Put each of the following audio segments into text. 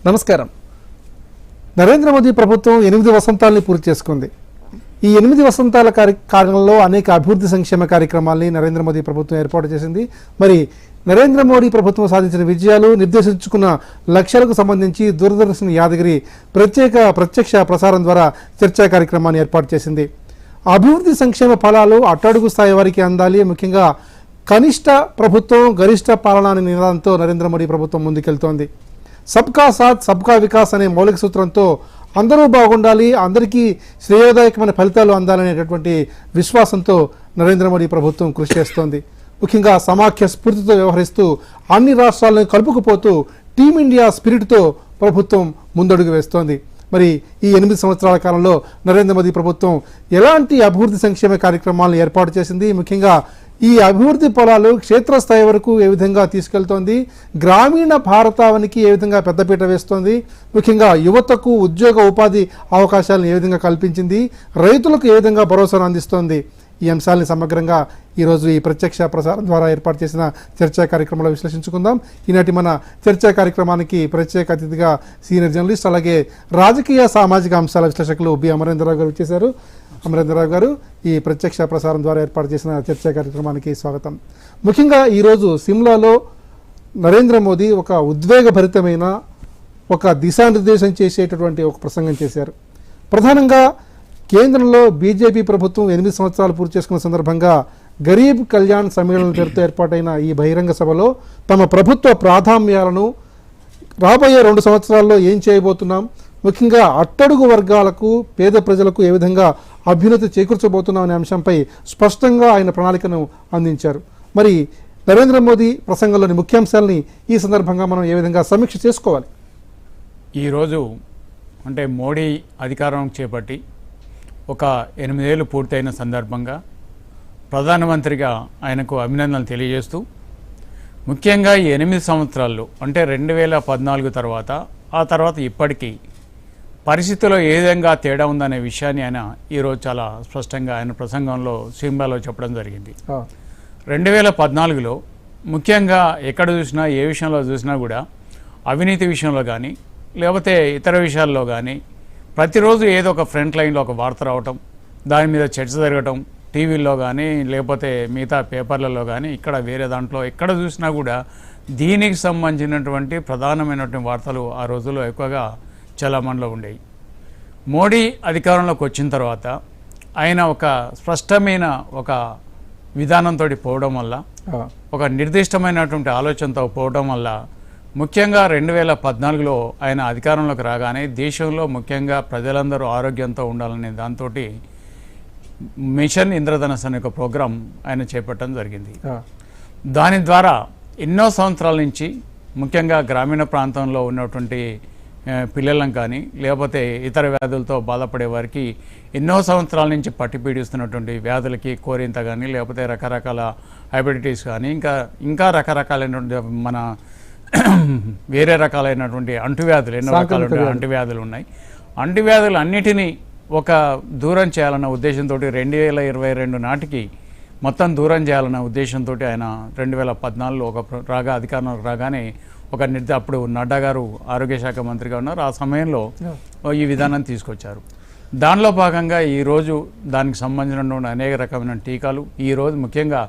నమస్కారం. నరేంద్ర మోదీ ప్రభుత్వం 8 వసంతాలని పూర్తి చేసుకుంది. ఈ 8 వసంతాల కాలంలో అనేక అభివృద్ధి సంక్షేమ కార్యక్రమాలని నరేంద్ర మోదీ ప్రభుత్వం ఏర్పాటు చేసింది. మరి నరేంద్ర మోడీ ప్రభుత్వం సాధించిన విజయాలు, నిర్దేశించుకున్న లక్ష్యాలకు సంబంధించి దూరదర్శన్ యాదగిరి ప్రత్యక్ష ప్రసారం ద్వారా చర్చా కార్యక్రమాన్ని ఏర్పాటు చేసింది. అభివృద్ధి సంక్షేమ ఫలాలు అట్టడుగు స్థాయి వారికి అందాలి, ముఖ్యంగా కనిష్ట ప్రభుత్వం గరిష్ట పాలన అనే నినాదంతో నరేంద్ర మోడీ ప్రభుత్వం ముందుకెళ్తోంది. సబ్కా సాత్ సబ్కా వికాస్ అనే మౌలిక సూత్రంతో అందరూ బాగుండాలి, అందరికీ శ్రేయోదాయకమైన ఫలితాలు అందాలనేటటువంటి విశ్వాసంతో నరేంద్ర మోడీ ప్రభుత్వం కృషి చేస్తోంది. ముఖ్యంగా సమాఖ్య స్ఫూర్తితో వ్యవహరిస్తూ అన్ని రాష్ట్రాలను కలుపుకుపోతూ టీమిండియా స్పిరిట్తో ప్రభుత్వం ముందడుగు వేస్తోంది. మరి ఈ 8 సంవత్సరాల కాలంలో నరేంద్ర మోదీ ప్రభుత్వం ఎలాంటి అభివృద్ధి సంక్షేమ కార్యక్రమాలను ఏర్పాటు చేసింది, ముఖ్యంగా ఈ అభివృద్ధి ఫలాలు క్షేత్రస్థాయి వరకు ఏ విధంగా తీసుకెళ్తోంది, గ్రామీణ భారతావనికి ఏ విధంగా పెద్దపీట వేస్తోంది, ముఖ్యంగా యువతకు ఉద్యోగ ఉపాధి అవకాశాలను ఏ విధంగా కల్పించింది, రైతులకు ఏ విధంగా భరోసాను అందిస్తోంది, ఈ అంశాలని సమగ్రంగా ఈరోజు ఈ ప్రత్యక్ష ప్రసారం ద్వారా ఏర్పాటు చేసిన చర్చా కార్యక్రమంలో విశ్లేషించుకుందాం. ఈనాటి మన చర్చా కార్యక్రమానికి ప్రత్యేక అతిథిగా సీనియర్ జర్నలిస్ట్ అలాగే రాజకీయ సామాజిక అంశాల విశ్లేషకులు బి అమరేంద్రరావు గారు వచ్చేశారు. అమరేంద్రరావు గారు, ఈ ప్రత్యక్ష ప్రసారం ద్వారా ఏర్పాటు చేసిన చర్చా కార్యక్రమానికి స్వాగతం. ముఖ్యంగా ఈరోజు సిమ్లాలో నరేంద్ర మోదీ ఒక ఉద్వేగభరితమైన ఒక దిశానిర్దేశం చేసేటటువంటి ఒక ప్రసంగం చేశారు. ప్రధానంగా కేంద్రంలో బీజేపీ ప్రభుత్వం 8 సంవత్సరాలు పూర్తి చేసుకున్న సందర్భంగా గరీబ్ కళ్యాణ్ సమ్మేళనం పేరుతో ఏర్పాటైన ఈ బహిరంగ సభలో తమ ప్రభుత్వ ప్రాధాన్యాలను రాబోయే 2 సంవత్సరాల్లో ఏం చేయబోతున్నాం, ముఖ్యంగా అట్టడుగు వర్గాలకు పేద ప్రజలకు ఏ విధంగా అభ్యున్నతి చేకూర్చబోతున్నాం అనే అంశంపై స్పష్టంగా ఆయన ప్రణాళికను అందించారు. మరి నరేంద్ర మోదీ ప్రసంగంలోని ముఖ్యాంశాలని ఈ సందర్భంగా మనం ఏ విధంగా సమీక్ష చేసుకోవాలి? ఈరోజు అంటే మోడీ అధికారం చేపట్టి ఒక 8 ఏళ్ళు పూర్తయిన సందర్భంగా ప్రధానమంత్రిగా ఆయనకు అభినందనలు తెలియజేస్తూ, ముఖ్యంగా ఈ 8 సంవత్సరాల్లో అంటే 2014 తర్వాత ఆ తర్వాత ఇప్పటికీ పరిస్థితుల్లో ఏ విధంగా తేడా ఉందనే విషయాన్ని ఆయన ఈరోజు చాలా స్పష్టంగా ఆయన ప్రసంగంలో సిమ్లాలో చెప్పడం జరిగింది. 2014లో ముఖ్యంగా ఎక్కడ చూసినా ఏ విషయంలో చూసినా కూడా అవినీతి విషయంలో కానీ లేకపోతే ఇతర విషయాల్లో కానీ ప్రతిరోజు ఏదో ఒక ఫ్రంట్ లైన్లో ఒక వార్త రావటం, దాని మీద చర్చ జరగటం, టీవీల్లో కానీ లేకపోతే మిగతా పేపర్లలో కానీ ఇక్కడ వేరే దాంట్లో ఎక్కడ చూసినా కూడా దీనికి సంబంధించినటువంటి ప్రధానమైనటువంటి వార్తలు ఆ రోజుల్లో ఎక్కువగా చలామణిలో ఉండేవి. మోడీ అధికారంలోకి వచ్చిన తర్వాత ఆయన ఒక స్పష్టమైన ఒక విధానంతో పోవడం వల్ల, ఒక నిర్దిష్టమైనటువంటి ఆలోచనతో పోవడం వల్ల, ముఖ్యంగా 2014లో ఆయన అధికారంలోకి రాగానే దేశంలో ముఖ్యంగా ప్రజలందరూ ఆరోగ్యంతో ఉండాలనే దాంతో మిషన్ ఇంద్రధనస్ అనే ఒక ప్రోగ్రాం ఆయన చేపట్టడం జరిగింది. దాని ద్వారా ఎన్నో సంవత్సరాల నుంచి ముఖ్యంగా గ్రామీణ ప్రాంతంలో ఉన్నటువంటి పిల్లలను కానీ లేకపోతే ఇతర వ్యాధులతో బాధపడే వారికి ఎన్నో సంవత్సరాల నుంచి పట్టి పీడిస్తున్నటువంటి వ్యాధులకి కోరింత కానీ లేకపోతే రకరకాల హెపటైటిస్ కానీ ఇంకా రకరకాలైనటువంటి మన వేరే రకాలైనటువంటి అంటువ్యాధులు, ఎన్నో రకాల అంటువ్యాధులు ఉన్నాయి. అంటువ్యాధులు అన్నిటినీ ఒక దూరం చేయాలన్న ఉద్దేశంతో 2022 నాటికి మొత్తం దూరం చేయాలన్న ఉద్దేశంతో ఆయన 2014లో అధికారంలోకి రాగానే అప్పుడు నడ్డా గారు ఆరోగ్య శాఖ మంత్రిగా ఉన్నారు. ఆ సమయంలో ఈ విధానాన్ని తీసుకొచ్చారు. దానిలో భాగంగా ఈరోజు దానికి సంబంధించిన అనేక రకమైన టీకాలు ఈరోజు ముఖ్యంగా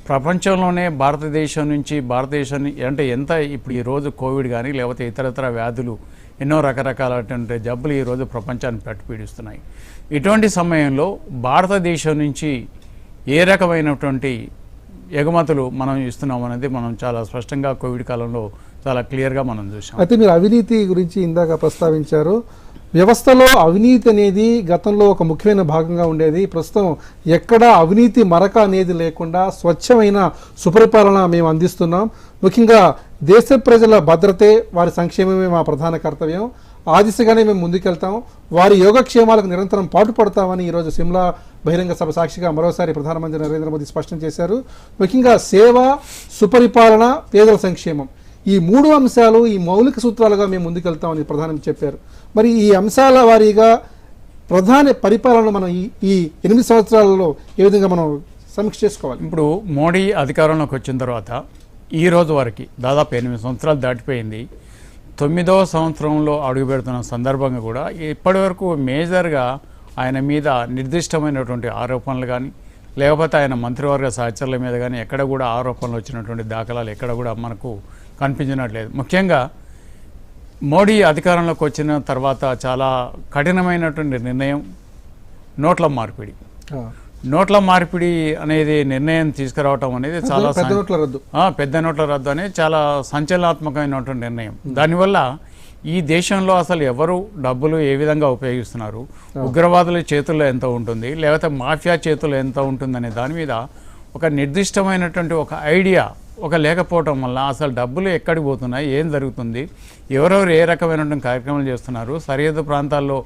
ప్రపంచంలోనే భారతదేశాన్ని అంటే ఎంత ఇప్పుడు ఈరోజు కోవిడ్ కానీ లేకపోతే ఇతరతర వ్యాధులు ఎన్నో రకరకాలైనటువంటి జబ్బులు ఈరోజు ప్రపంచాన్ని పట్టుపీడిస్తున్నాయి. ఇటువంటి సమయంలో భారతదేశం నుంచి ఏ రకమైనటువంటి ఎగుమతులు మనం ఇస్తున్నాం అనేది మనం చాలా స్పష్టంగా కోవిడ్ కాలంలో చాలా క్లియర్గా మనం చూసాం. అయితే మీరు అవినీతి గురించి ఇందాక ప్రస్తావించారు. వ్యవస్థలో అవినీతి అనేది గతంలో ఒక ముఖ్యమైన భాగంగా ఉండేది. ప్రస్తుతం ఎక్కడా అవినీతి మరక అనేది లేకుండా స్వచ్ఛమైన సుపరిపాలన మేము అందిస్తున్నాం. ముఖ్యంగా దేశ ప్రజల భద్రతే వారి సంక్షేమమే మా ప్రధాన కర్తవ్యం. ఆ దిశగానే మేము ముందుకెళ్తాం. వారి యోగక్షేమాలకు నిరంతరం పాటుపడతామని ఈరోజు సిమ్లా బహిరంగ సభ సాక్షిగా మరోసారి ప్రధానమంత్రి నరేంద్ర మోదీ స్పష్టం చేశారు. ముఖ్యంగా సేవ, సుపరిపాలన, పేదల సంక్షేమం, ఈ 3 అంశాలు ఈ మౌలిక సూత్రాలుగా మేము ముందుకెళ్తామని ప్రధానమంత్రి చెప్పారు. మరి ఈ అంశాల వారీగా ప్రధాన పరిపాలన మనం ఈ 8 సంవత్సరాలలో ఏ విధంగా మనం సమీక్ష చేసుకోవాలి? ఇప్పుడు మోడీ అధికారంలోకి వచ్చిన తర్వాత ఈ రోజు వరకు దాదాపు 8 సంవత్సరాలు దాటిపోయింది. 9వ సంవత్సరంలో అడుగుపెడుతున్న సందర్భంగా కూడా ఇప్పటివరకు మేజర్గా ఆయన మీద నిర్దిష్టమైనటువంటి ఆరోపణలు కానీ లేకపోతే ఆయన మంత్రివర్గ సహచరుల మీద కానీ ఎక్కడ కూడా ఆరోపణలు వచ్చినటువంటి దాఖలాలు ఎక్కడ కూడా మనకు కనిపించినట్లేదు. ముఖ్యంగా మోడీ అధికారంలోకి వచ్చిన తర్వాత చాలా కఠినమైనటువంటి నిర్ణయం నోట్ల మార్పిడి. నోట్ల మార్పిడి అనేది నిర్ణయం తీసుకురావటం అనేది చాలా పెద్ద నోట్ల రద్దు అనేది చాలా సంచలనాత్మకమైనటువంటి నిర్ణయం. దానివల్ల ఈ దేశంలో అసలు ఎవరు డబ్బులు ఏ విధంగా ఉపయోగిస్తున్నారు, ఉగ్రవాదుల చేతుల్లో ఎంత ఉంటుంది లేకపోతే మాఫియా చేతుల్లో ఎంత ఉంటుంది అనే దాని మీద ఒక నిర్దిష్టమైనటువంటి ఒక ఐడియా లేకపోవటం వల్ల అసలు డబ్బులు ఎక్కడికి పోతున్నాయి, ఏం జరుగుతుంది, ఎవరెవరు ఏ రకమైనటువంటి కార్యక్రమాలు చేస్తున్నారు, సరిహద్దు ప్రాంతాల్లో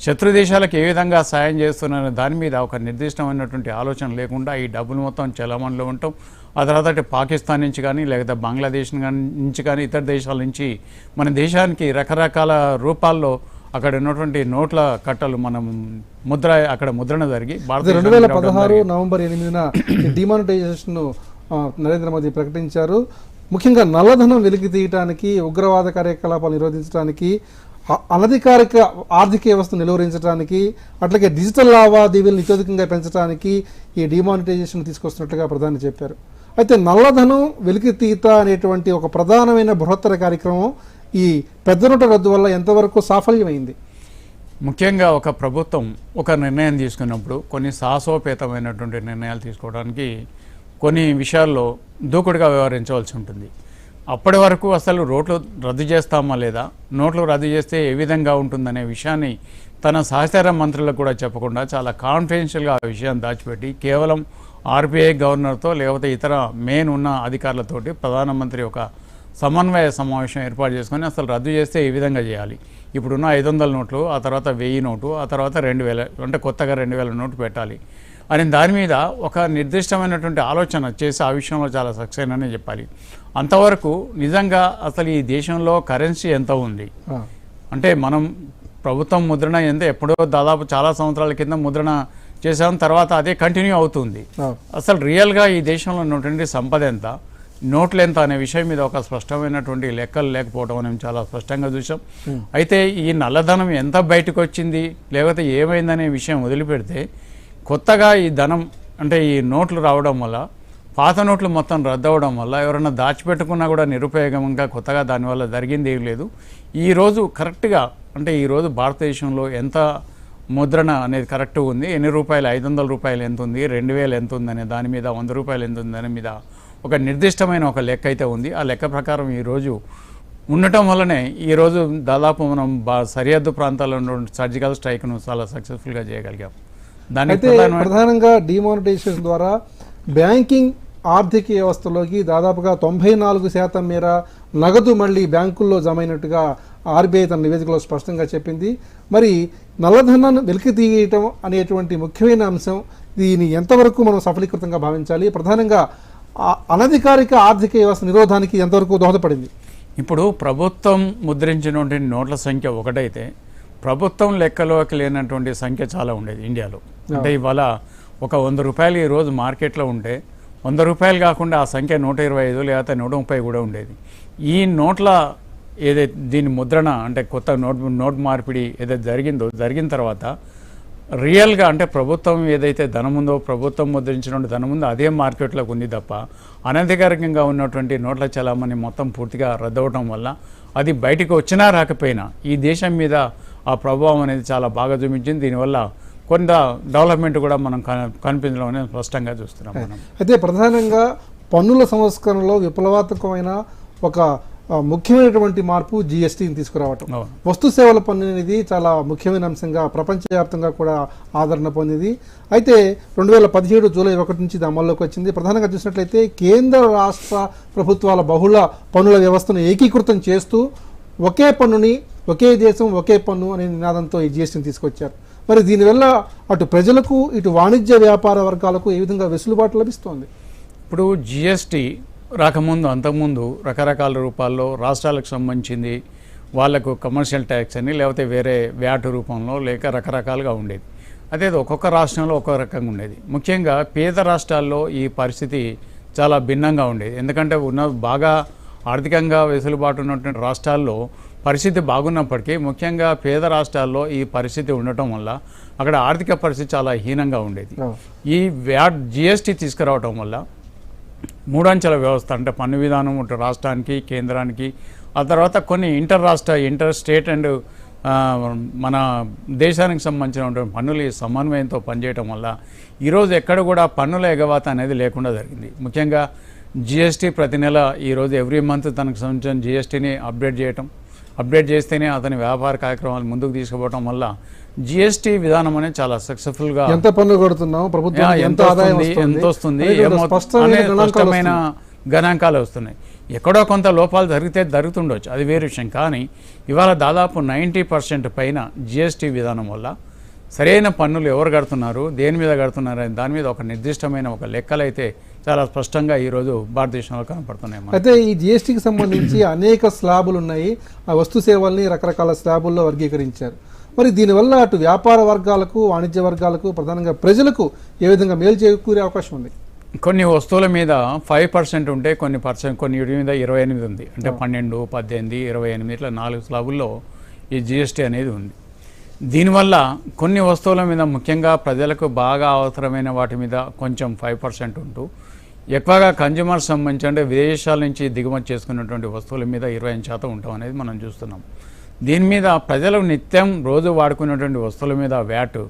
శత్రు దేశాలకు ఏ విధంగా సాయం చేస్తున్నారనే దాని మీద ఒక నిర్దిష్టమైనటువంటి ఆలోచన లేకుండా ఈ డబ్బులు మొత్తం చలామణిలో ఉండటం, ఆ తర్వాత పాకిస్తాన్ నుంచి కానీ లేకపోతే బంగ్లాదేశ్ నుంచి కానీ ఇతర దేశాల నుంచి మన దేశానికి రకరకాల రూపాల్లో అక్కడ ఉన్నటువంటి నోట్ల కట్టలు మనం అక్కడ ముద్రణ జరిగి 2016 నవంబర్ 8న డిమానిటైజేషన్ నరేంద్ర మోదీ ప్రకటించారు. ముఖ్యంగా నల్లధనం వెలికి తీయటానికి, ఉగ్రవాద కార్యకలాపాలు నిరోధించడానికి, అనధికారిక ఆర్థిక వ్యవస్థను నిలువరించడానికి, అట్లాగే డిజిటల్ లావాదేవీలను అత్యధికంగా పెంచడానికి ఈ డిమానిటైజేషన్ తీసుకొస్తున్నట్లుగా ప్రధాని చెప్పారు. అయితే నల్లధనం వెలికితీత అనేటువంటి ఒక ప్రధానమైన బృహత్తర కార్యక్రమం ఈ పెద్ద నోట్ల రద్దు వల్ల ఎంతవరకు సాఫల్యమైంది? ముఖ్యంగా ఒక ప్రభుత్వం ఒక నిర్ణయం తీసుకున్నప్పుడు కొన్ని సాహసోపేతమైనటువంటి నిర్ణయాలు తీసుకోవడానికి కొన్ని విషయాల్లో దూకుడుగా వ్యవహరించవలసి ఉంటుంది. అప్పటి వరకు అసలు రోడ్లు రద్దు చేస్తామా లేదా, నోట్లు రద్దు చేస్తే ఏ విధంగా ఉంటుందనే విషయాన్ని తన సహచార మంత్రులకు కూడా చెప్పకుండా చాలా కాన్ఫిడెన్షియల్గా ఆ విషయాన్ని దాచిపెట్టి కేవలం ఆర్బీఐ గవర్నర్తో లేకపోతే ఇతర మెయిన్ ఉన్న అధికారులతోటి ప్రధానమంత్రి ఒక సమన్వయ సమావేశం ఏర్పాటు చేసుకొని అసలు రద్దు చేస్తే ఏ విధంగా చేయాలి, ఇప్పుడున్న 500 నోట్లు, ఆ తర్వాత 1000 నోటు, ఆ తర్వాత 2000 అంటే కొత్తగా 2000 నోటు పెట్టాలి అని దాని మీద ఒక నిర్దిష్టమైనటువంటి ఆలోచన చేసి ఆ విషయంలో చాలా సక్సెస్ అనే చెప్పాలి. అంతవరకు నిజంగా అసలు ఈ దేశంలో కరెన్సీ ఎంత ఉంది అంటే మనం ప్రభుత్వం ముద్రణ ఎంత ఎప్పుడో దాదాపు చాలా సంవత్సరాల కింద ముద్రణ చేసాం, తర్వాత అదే కంటిన్యూ అవుతుంది. అసలు రియల్గా ఈ దేశంలో ఉన్నటువంటి సంపద ఎంత, నోట్లు ఎంత అనే విషయం మీద ఒక స్పష్టమైనటువంటి లెక్కలు లేకపోవడం మనం చాలా స్పష్టంగా చూసాం. అయితే ఈ నల్లధనం ఎంత బయటకు వచ్చింది లేకపోతే ఏమైందనే విషయం వదిలిపెడితే కొత్తగా ఈ ధనం అంటే ఈ నోట్లు రావడం వల్ల పాత నోట్లు మొత్తం రద్దు అవ్వడం వల్ల ఎవరైనా దాచిపెట్టుకున్నా కూడా నిరుపయోగంగా కొత్తగా దానివల్ల జరిగింది ఏం లేదు. ఈరోజు కరెక్ట్గా అంటే ఈరోజు భారతదేశంలో ఎంత ముద్రణ అనేది కరెక్ట్గా ఉంది, ఎన్ని రూపాయలు, 500 రూపాయలు ఎంత ఉంది, 2000 ఎంత ఉందనే దాని మీద, 100 రూపాయలు ఎంత ఉంది దాని మీద ఒక నిర్దిష్టమైన ఒక లెక్క అయితే ఉంది. ఆ లెక్క ప్రకారం ఈరోజు ఉండటం వల్లనే ఈరోజు దాదాపు మనం సరిహద్దు ప్రాంతాల్లో ఉన్న సర్జికల్ స్ట్రైక్ను చాలా సక్సెస్ఫుల్గా చేయగలిగాం. దానికి ప్రధానంగా డిమానిటైజేషన్ ద్వారా బ్యాంకింగ్ ఆర్థిక వ్యవస్థలోకి దాదాపుగా 94% మేర నగదు మళ్ళీ బ్యాంకుల్లో జమైనట్టుగా ఆర్బీఐ తన నివేదికలో స్పష్టంగా చెప్పింది. మరి నల్లధనాన్ని వెలికి తీయటం అనేటువంటి ముఖ్యమైన అంశం, దీన్ని ఎంతవరకు మనం సఫలీకృతంగా భావించాలి? ప్రధానంగా అనధికారిక ఆర్థిక వ్యవస్థ నిరోధానికి ఎంతవరకు దోహదపడింది? ఇప్పుడు ప్రభుత్వం ముద్రించినటువంటి నోట్ల సంఖ్య ఒకటైతే ప్రభుత్వం లెక్కలోకి లేనటువంటి సంఖ్య చాలా ఉండేది ఇండియాలో. అంటే ఇవాళ ఒక 100 రూపాయలు ఈరోజు మార్కెట్లో ఉంటే 100 రూపాయలు కాకుండా ఆ సంఖ్య 125 లేకపోతే 130 కూడా ఉండేది. ఈ నోట్ల ఏదైతే దీని ముద్రణ అంటే కొత్త నోట్ మార్పిడి ఏదైతే జరిగిన తర్వాత రియల్గా అంటే ప్రభుత్వం ఏదైతే ధనం ఉందో, ప్రభుత్వం ముద్రించినటువంటి ధనం ఉందో అదే మార్కెట్లోకి ఉంది తప్ప అనధికారికంగా ఉన్నటువంటి నోట్ల చలామణి మొత్తం పూర్తిగా రద్దవటం వల్ల అది బయటకు వచ్చినా రాకపోయినా ఈ దేశం మీద ఆ ప్రభావం అనేది చాలా బాగా చూపించింది. దీనివల్ల కొంత డెవలప్మెంట్ కూడా మనం కనిపించడం అనేది స్పష్టంగా చూస్తున్నాం మనం. అయితే ప్రధానంగా పన్నుల సంస్కరణలో విప్లవాత్మకమైన ఒక ముఖ్యమైనటువంటి మార్పు జిఎస్టీని తీసుకురావటం. వస్తు సేవల పన్ను అనేది చాలా ముఖ్యమైన అంశంగా ప్రపంచవ్యాప్తంగా కూడా ఆదరణ పొందింది. అయితే 2017 జూలై 1 నుంచి ఇది అమల్లోకి వచ్చింది. ప్రధానంగా చూసినట్లయితే కేంద్ర రాష్ట్ర ప్రభుత్వాల బహుళ పన్నుల వ్యవస్థను ఏకీకృతం చేస్తూ ఒకే పన్నుని, ఒకే దేశం ఒకే పన్ను అనే నినాదంతో ఈ జిఎస్టీని తీసుకొచ్చారు. మరి దీనివల్ల అటు ప్రజలకు ఇటు వాణిజ్య వ్యాపార వర్గాలకు ఏ విధంగా వెసులుబాటు లభిస్తోంది? ఇప్పుడు జిఎస్టీ రాకముందు అంతకుముందు రకరకాల రూపాల్లో రాష్ట్రాలకు సంబంధించింది వాళ్లకు కమర్షియల్ ట్యాక్స్ అని లేకపోతే వేరే వ్యాట్ రూపంలో లేక రకరకాలుగా ఉండేది. అదే ఒక్కొక్క రాష్ట్రంలో ఒక్కొక్క రకంగా ఉండేది. ముఖ్యంగా పేద రాష్ట్రాల్లో ఈ పరిస్థితి చాలా భిన్నంగా ఉండేది. ఎందుకంటే బాగా ఆర్థికంగా వెసులుబాటు ఉన్నటువంటి రాష్ట్రాల్లో పరిస్థితి బాగున్నప్పటికీ ముఖ్యంగా పేద రాష్ట్రాల్లో ఈ పరిస్థితి ఉండటం వల్ల అక్కడ ఆర్థిక పరిస్థితి చాలా హీనంగా ఉండేది. ఈ వ్యాట్ జిఎస్టీ తీసుకురావటం వల్ల మూడంచెల వ్యవస్థ అంటే పన్ను విధానం రాష్ట్రానికి కేంద్రానికి, ఆ తర్వాత కొన్ని ఇంటర్ స్టేట్ అండ్ మన దేశానికి సంబంధించినటువంటి పన్నులు ఈ సమన్వయంతో పనిచేయటం వల్ల ఈరోజు ఎక్కడ కూడా పన్నుల ఎగవాత అనేది లేకుండా జరిగింది. ముఖ్యంగా జిఎస్టీ ప్రతి నెల ఈరోజు ఎవ్రీ మంత్ తనకు సంబంధించిన జిఎస్టీని అప్డేట్ చేస్తేనే అతని వ్యాపార కార్యక్రమాలు ముందుకు తీసుకుపోవడం వల్ల జిఎస్టీ విధానం అనేది చాలా సక్సెస్ఫుల్గా ఎంత పన్ను కడుతున్నాం, ప్రభుత్వం ఎంత ఆదాయం ఎంత వస్తుంది, స్పష్టమైన గణాంకాలు వస్తున్నాయి. ఎక్కడో కొంత లోపాలు జరుగుతుండొచ్చు, అది వేరే విషయం. కానీ ఇవాళ దాదాపు 90% పైన జిఎస్టీ విధానం వల్ల సరైన పన్నులు ఎవరు కడుతున్నారు, దేని మీద కడుతున్నారు అని దాని మీద ఒక నిర్దిష్టమైన ఒక లెక్కలైతే చాలా స్పష్టంగా ఈరోజు భారతదేశంలో కనపడుతున్నాయి. అయితే ఈ జిఎస్టీకి సంబంధించి అనేక స్లాబులు ఉన్నాయి. ఆ వస్తు సేవల్ని రకరకాల స్లాబుల్లో వర్గీకరించారు. మరి దీనివల్ల అటు వ్యాపార వర్గాలకు, వాణిజ్య వర్గాలకు, ప్రధానంగా ప్రజలకు ఏ విధంగా మేలు చేకూరే అవకాశం ఉంది? కొన్ని వస్తువుల మీద 5% ఉంటే కొన్ని మీద 28 ఉంది. అంటే 12, 18, 28 ఇట్లా 4 స్లాబుల్లో ఈ జిఎస్టీ అనేది ఉంది. దీనివల్ల కొన్ని వస్తువుల మీద ముఖ్యంగా ప్రజలకు బాగా అవసరమైన వాటి మీద కొంచెం 5% ఉంటూ ఎక్కువగా కన్జ్యూమర్స్ సంబంధించి అంటే విదేశాల నుంచి దిగుమతి చేసుకున్నటువంటి వస్తువుల మీద 25% ఉంటాం అనేది మనం చూస్తున్నాం. దీని మీద ప్రజలు నిత్యం రోజు వాడుకున్నటువంటి వస్తువుల మీద వ్యాట్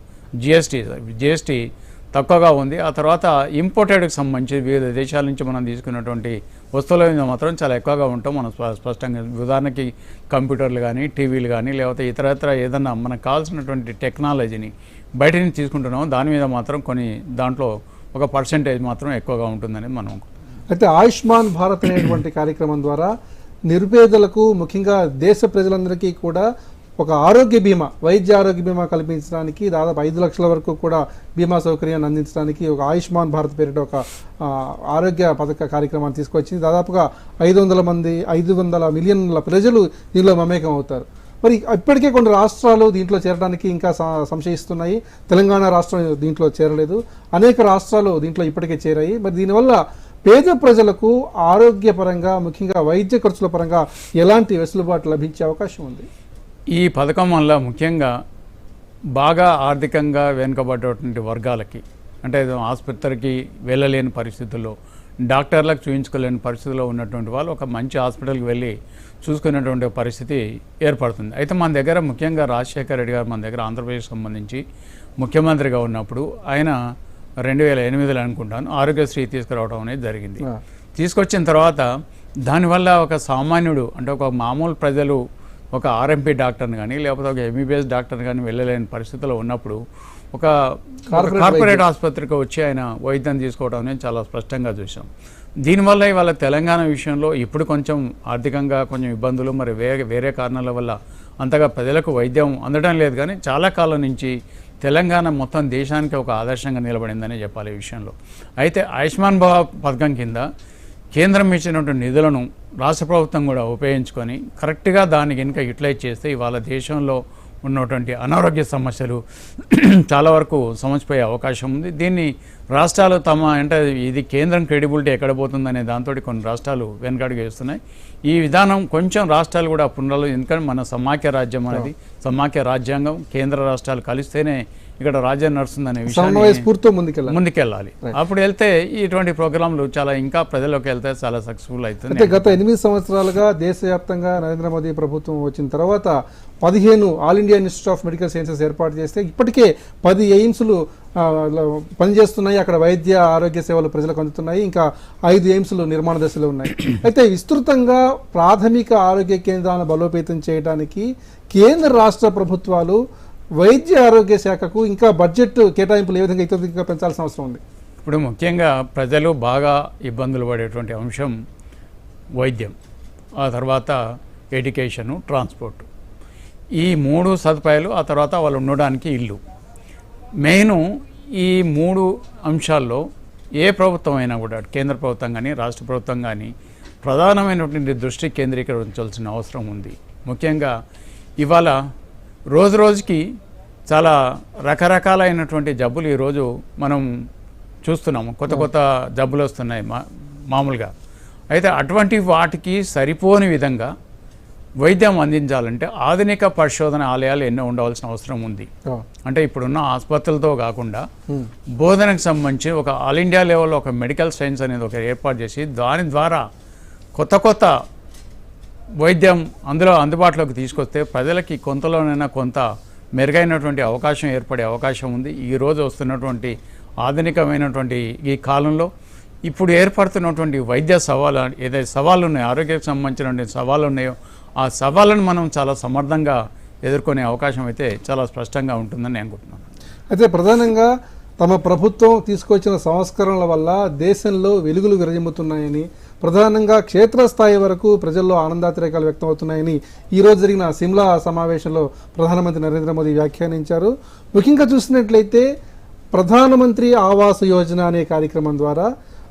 జిఎస్టీ తక్కువగా ఉంది. ఆ తర్వాత ఇంపోర్టెడ్కి సంబంధించి వివిధ దేశాల నుంచి మనం తీసుకున్నటువంటి వస్తువుల మీద మాత్రం చాలా ఎక్కువగా ఉంటాం. మనం స్పష్టంగా ఉదాహరణకి కంప్యూటర్లు కానీ, టీవీలు కానీ, లేకపోతే ఇతరత్ర ఏదన్నా మనకు కావాల్సినటువంటి టెక్నాలజీని బయట నుంచి తీసుకుంటున్నాం. దాని మీద మాత్రం దాంట్లో ఒక పర్సెంటేజ్ మాత్రం ఎక్కువగా ఉంటుందని మనం. అయితే ఆయుష్మాన్ భారత్ అనేటువంటి కార్యక్రమం ద్వారా నిరుపేదలకు, ముఖ్యంగా దేశ ప్రజలందరికీ కూడా ఒక ఆరోగ్య బీమా, వైద్య ఆరోగ్య బీమా కల్పించడానికి దాదాపు 5 లక్షల వరకు కూడా బీమా సౌకర్యాన్ని అందించడానికి ఒక ఆయుష్మాన్ భారత్ పేరిట ఒక ఆరోగ్య పథక కార్యక్రమాన్ని తీసుకొచ్చింది. దాదాపుగా 500 మిలియన్ల ప్రజలు దీనిలో మమేకం అవుతారు. మరి ఇప్పటికే కొన్ని రాష్ట్రాలు దీంట్లో చేరడానికి ఇంకా సంశయిస్తున్నాయి. తెలంగాణ రాష్ట్రం దీంట్లో చేరలేదు. అనేక రాష్ట్రాలు దీంట్లో ఇప్పటికే చేరాయి. మరి దీనివల్ల పేద ప్రజలకు ఆరోగ్యపరంగా, ముఖ్యంగా వైద్య ఖర్చుల పరంగా ఎలాంటి వెసులుబాటు లభించే అవకాశం ఉంది? ఈ పథకం వల్ల ముఖ్యంగా బాగా ఆర్థికంగా వెనుకబడ్డటువంటి వర్గాలకి, అంటే ఆసుపత్రికి వెళ్ళలేని పరిస్థితుల్లో, డాక్టర్లకు చూపించుకోలేని పరిస్థితుల్లో ఉన్నటువంటి వాళ్ళు ఒక మంచి హాస్పిటల్కి వెళ్ళి చూసుకునేటువంటి పరిస్థితి ఏర్పడుతుంది. అయితే మన దగ్గర ముఖ్యంగా రాజశేఖర రెడ్డి గారు మన దగ్గర ఆంధ్రప్రదేశ్ సంబంధించి ముఖ్యమంత్రిగా ఉన్నప్పుడు ఆయన 2008లో అనుకుంటాను ఆరోగ్యశ్రీ తీసుకురావడం అనేది జరిగింది. తీసుకొచ్చిన తర్వాత దానివల్ల ఒక సామాన్యుడు అంటే ఒక మామూలు ప్రజలు ఒక ఆర్ఎంపీ డాక్టర్ని కానీ లేకపోతే ఒక ఎంబీబీఎస్ డాక్టర్ని కానీ వెళ్ళలేని పరిస్థితిలో ఉన్నప్పుడు ఒక కార్పొరేట్ ఆసుపత్రికి వచ్చి ఆయన వైద్యం తీసుకోవడం అనేది చాలా స్పష్టంగా చూసాం. దీనివల్ల ఇవాళ తెలంగాణ విషయంలో ఇప్పుడు కొంచెం ఆర్థికంగా కొంచెం ఇబ్బందులు, మరి వేరే కారణాల వల్ల అంతగా ప్రజలకు వైద్యం అందడం లేదు. కానీ చాలా కాలం నుంచి తెలంగాణ మొత్తం దేశానికి ఒక ఆదర్శంగా నిలబడిందని చెప్పాలి ఈ విషయంలో. అయితే ఆయుష్మాన్ పథకం కింద కేంద్రం ఇచ్చినటువంటి నిధులను రాష్ట్ర ప్రభుత్వం కూడా ఉపయోగించుకొని కరెక్ట్గా దాన్ని కనుక యూటిలైజ్ చేస్తే ఇవాళ దేశంలో ఉన్నటువంటి అనారోగ్య సమస్యలు చాలా వరకు సమసిపోయే అవకాశం ఉంది. దీన్ని రాష్ట్రాలు అంటే ఇది కేంద్రం క్రెడిబిలిటీ ఎక్కడ పోతుందనే దాంతో కొన్ని రాష్ట్రాలు వెనకడుగు వేస్తున్నాయి. ఈ విధానం కొంచెం రాష్ట్రాలు కూడా ఎందుకంటే మన సమాఖ్య రాజ్యం అనేది, సమాఖ్య రాజ్యాంగం, కేంద్ర రాష్ట్రాలు కలిస్తేనే ఇక్కడ రాజ్యం నడుస్తుందనే విషయాన్ని ముందుకెళ్ళాలి. అప్పుడు వెళ్తే ఇటువంటి ప్రోగ్రాంలు చాలా ఇంకా ప్రజల్లోకి వెళ్తే చాలా సక్సెస్ఫుల్ అవుతుంది. గత 8 సంవత్సరాలుగా దేశవ్యాప్తంగా నరేంద్ర మోదీ ప్రభుత్వం వచ్చిన తర్వాత 15 all India institute of medical sciences ఏర్పాటు చేస్తే ఇప్పటికే 10 ఎయిమ్స్లు పనిచేస్తున్నాయి. అక్కడ వైద్య ఆరోగ్య సేవలు ప్రజలకు అందుతున్నాయి. ఇంకా 5 ఎయిమ్స్లు నిర్మాణ దశలో ఉన్నాయి. అయితే విస్తృతంగా ప్రాథమిక ఆరోగ్య కేంద్రాలను బలోపేతం చేయడానికి కేంద్ర రాష్ట్ర ప్రభుత్వాలు వైద్య ఆరోగ్య శాఖకు ఇంకా బడ్జెట్ కేటాయింపులు ఏ విధంగా ఇతర పెంచాల్సిన అవసరం ఉంది? ఇప్పుడు ముఖ్యంగా ప్రజలు బాగా ఇబ్బందులు పడేటువంటి అంశం వైద్యం, ఆ తర్వాత ఎడ్యుకేషను, ట్రాన్స్పోర్ట్, ఈ 3 సదుపాయాలు, ఆ తర్వాత వాళ్ళు ఉండడానికి ఇల్లు. మెయిన్ ఈ 3 అంశాల్లో ఏ ప్రభుత్వం అయినా కూడా కేంద్ర ప్రభుత్వం కానీ రాష్ట్ర ప్రభుత్వం కానీ ప్రధానమైనటువంటి దృష్టి కేంద్రీకరించాల్సిన అవసరం ఉంది. ముఖ్యంగా ఇవాళ రోజు రోజుకి చాలా రకరకాలైనటువంటి జబ్బులు ఈరోజు మనం చూస్తున్నాము. కొత్త జబ్బులు వస్తున్నాయి మామూలుగా. అయితే అటువంటి వాటికి సరిపోని విధంగా వైద్యం అందించాలంటే ఆధునిక పరిశోధన ఆలయాలు ఎన్నో ఉండవలసిన అవసరం ఉంది. అంటే ఇప్పుడున్న ఆసుపత్రులతో కాకుండా బోధనకు సంబంధించి ఒక ఆల్ ఇండియా లెవెల్లో ఒక మెడికల్ సైన్స్ అనేది ఒక ఏర్పాటు చేసి దాని ద్వారా కొత్త వైద్యం అందులో అందుబాటులోకి తీసుకొస్తే ప్రజలకి కొంతలోనైనా కొంత మెరుగైనటువంటి అవకాశం ఏర్పడే అవకాశం ఉంది. ఈరోజు వస్తున్నటువంటి ఆధునికమైనటువంటి ఈ కాలంలో ఇప్పుడు ఏర్పడుతున్నటువంటి వైద్య సవాలు ఏదైతే సవాళ్ళు ఉన్నాయో, ఆరోగ్యానికి సంబంధించినటువంటి సవాళ్ళు ఉన్నాయో ఆ సవాళ్ళను మనం చాలా సమర్థంగా ఎదుర్కొనే అవకాశం అయితే చాలా స్పష్టంగా ఉంటుందని నేను అనుకుంటున్నాను. అయితే ప్రధానంగా తమ ప్రభుత్వం తీసుకొచ్చిన సంస్కరణల వల్ల దేశంలో వెలుగులు విరజిమ్ముతున్నాయని, ప్రధానంగా క్షేత్రస్థాయి వరకు ప్రజల్లో ఆనందాతిరేకాలు వ్యక్తమవుతున్నాయని ఈరోజు జరిగిన సిమ్లా సమావేశంలో ప్రధానమంత్రి నరేంద్ర మోదీ వ్యాఖ్యానించారు. ముఖ్యంగా చూసినట్లయితే ప్రధానమంత్రి ఆవాస్ యోజన అనే కార్యక్రమం ద్వారా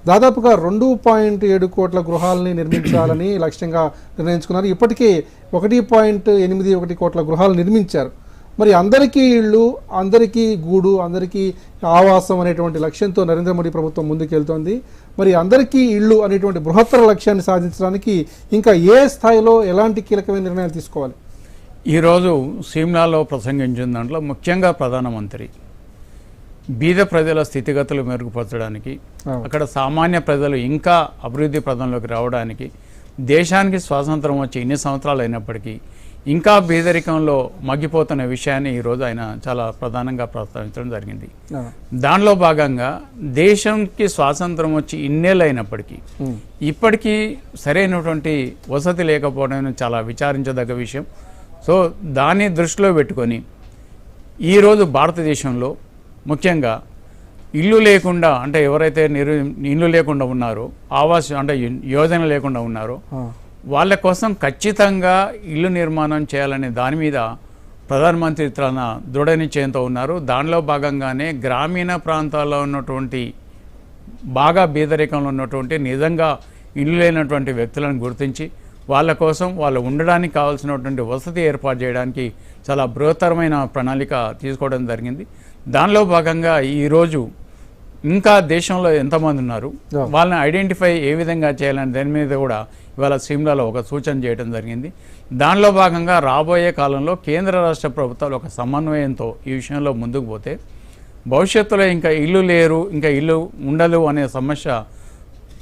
దాదాపుగా 2.7 కోట్ల గృహాలని నిర్మించాలని లక్ష్యంగా నిర్ణయించుకున్నారు. ఇప్పటికే 1.81 కోట్ల గృహాలు నిర్మించారు. మరి అందరికీ ఇళ్ళు, అందరికీ గూడు, అందరికీ ఆవాసం అనేటువంటి లక్ష్యంతో నరేంద్ర మోడీ ప్రభుత్వం ముందుకెళ్తోంది. మరి అందరికీ ఇళ్ళు అనేటువంటి బృహత్తర లక్ష్యాన్ని సాధించడానికి ఇంకా ఏ స్థాయిలో ఎలాంటి కీలకమైన నిర్ణయాలు తీసుకోవాలి? ఈరోజు సిమ్లాలో ప్రసంగించిన దాంట్లో ముఖ్యంగా ప్రధానమంత్రి బీద ప్రజల స్థితిగతులు మెరుగుపరచడానికి, అక్కడ సామాన్య ప్రజలు ఇంకా అభివృద్ధి పథంలోకి రావడానికి, దేశానికి స్వాతంత్రం వచ్చి ఇన్ని సంవత్సరాలు అయినప్పటికీ ఇంకా బీదరికంలో మగ్గిపోతున్న విషయాన్ని ఈరోజు ఆయన చాలా ప్రధానంగా ప్రస్తావించడం జరిగింది. దానిలో భాగంగా దేశంకి స్వాతంత్రం వచ్చి ఇన్నేళ్ళు అయినప్పటికీ ఇప్పటికీ సరైనటువంటి వసతి లేకపోవడం చాలా విచారించదగ్గ విషయం. సో దాన్ని దృష్టిలో పెట్టుకొని ఈరోజు భారతదేశంలో ముఖ్యంగా ఇల్లు లేకుండా, అంటే ఎవరైతే ఇల్లు లేకుండా ఉన్నారో, ఆవాస్ అంటే యోజన లేకుండా ఉన్నారో వాళ్ళ కోసం ఖచ్చితంగా ఇల్లు నిర్మాణం చేయాలనే దాని మీద ప్రధానమంత్రి తన దృఢ నిశ్చయంతో ఉన్నారు. దానిలో భాగంగానే గ్రామీణ ప్రాంతాల్లో ఉన్నటువంటి బాగా బీదరికంలో ఉన్నటువంటి నిజంగా ఇల్లు లేనటువంటి వ్యక్తులను గుర్తించి వాళ్ళ కోసం వాళ్ళు ఉండడానికి కావాల్సినటువంటి వసతి ఏర్పాటు చేయడానికి చాలా బృహత్తరమైన ప్రణాళిక తీసుకోవడం జరిగింది. దానిలో భాగంగా ఈరోజు ఇంకా దేశంలో ఎంతమంది ఉన్నారు, వాళ్ళని ఐడెంటిఫై ఏ విధంగా చేయాలని దాని మీద కూడా ఇవాళ సిమ్లాలో ఒక సూచన చేయడం జరిగింది. దానిలో భాగంగా రాబోయే కాలంలో కేంద్ర రాష్ట్ర ప్రభుత్వాలు ఒక సమన్వయంతో ఈ విషయంలో ముందుకు పోతే భవిష్యత్తులో ఇంకా ఇల్లు లేరు, ఇంకా ఇల్లు ఉండదు అనే సమస్య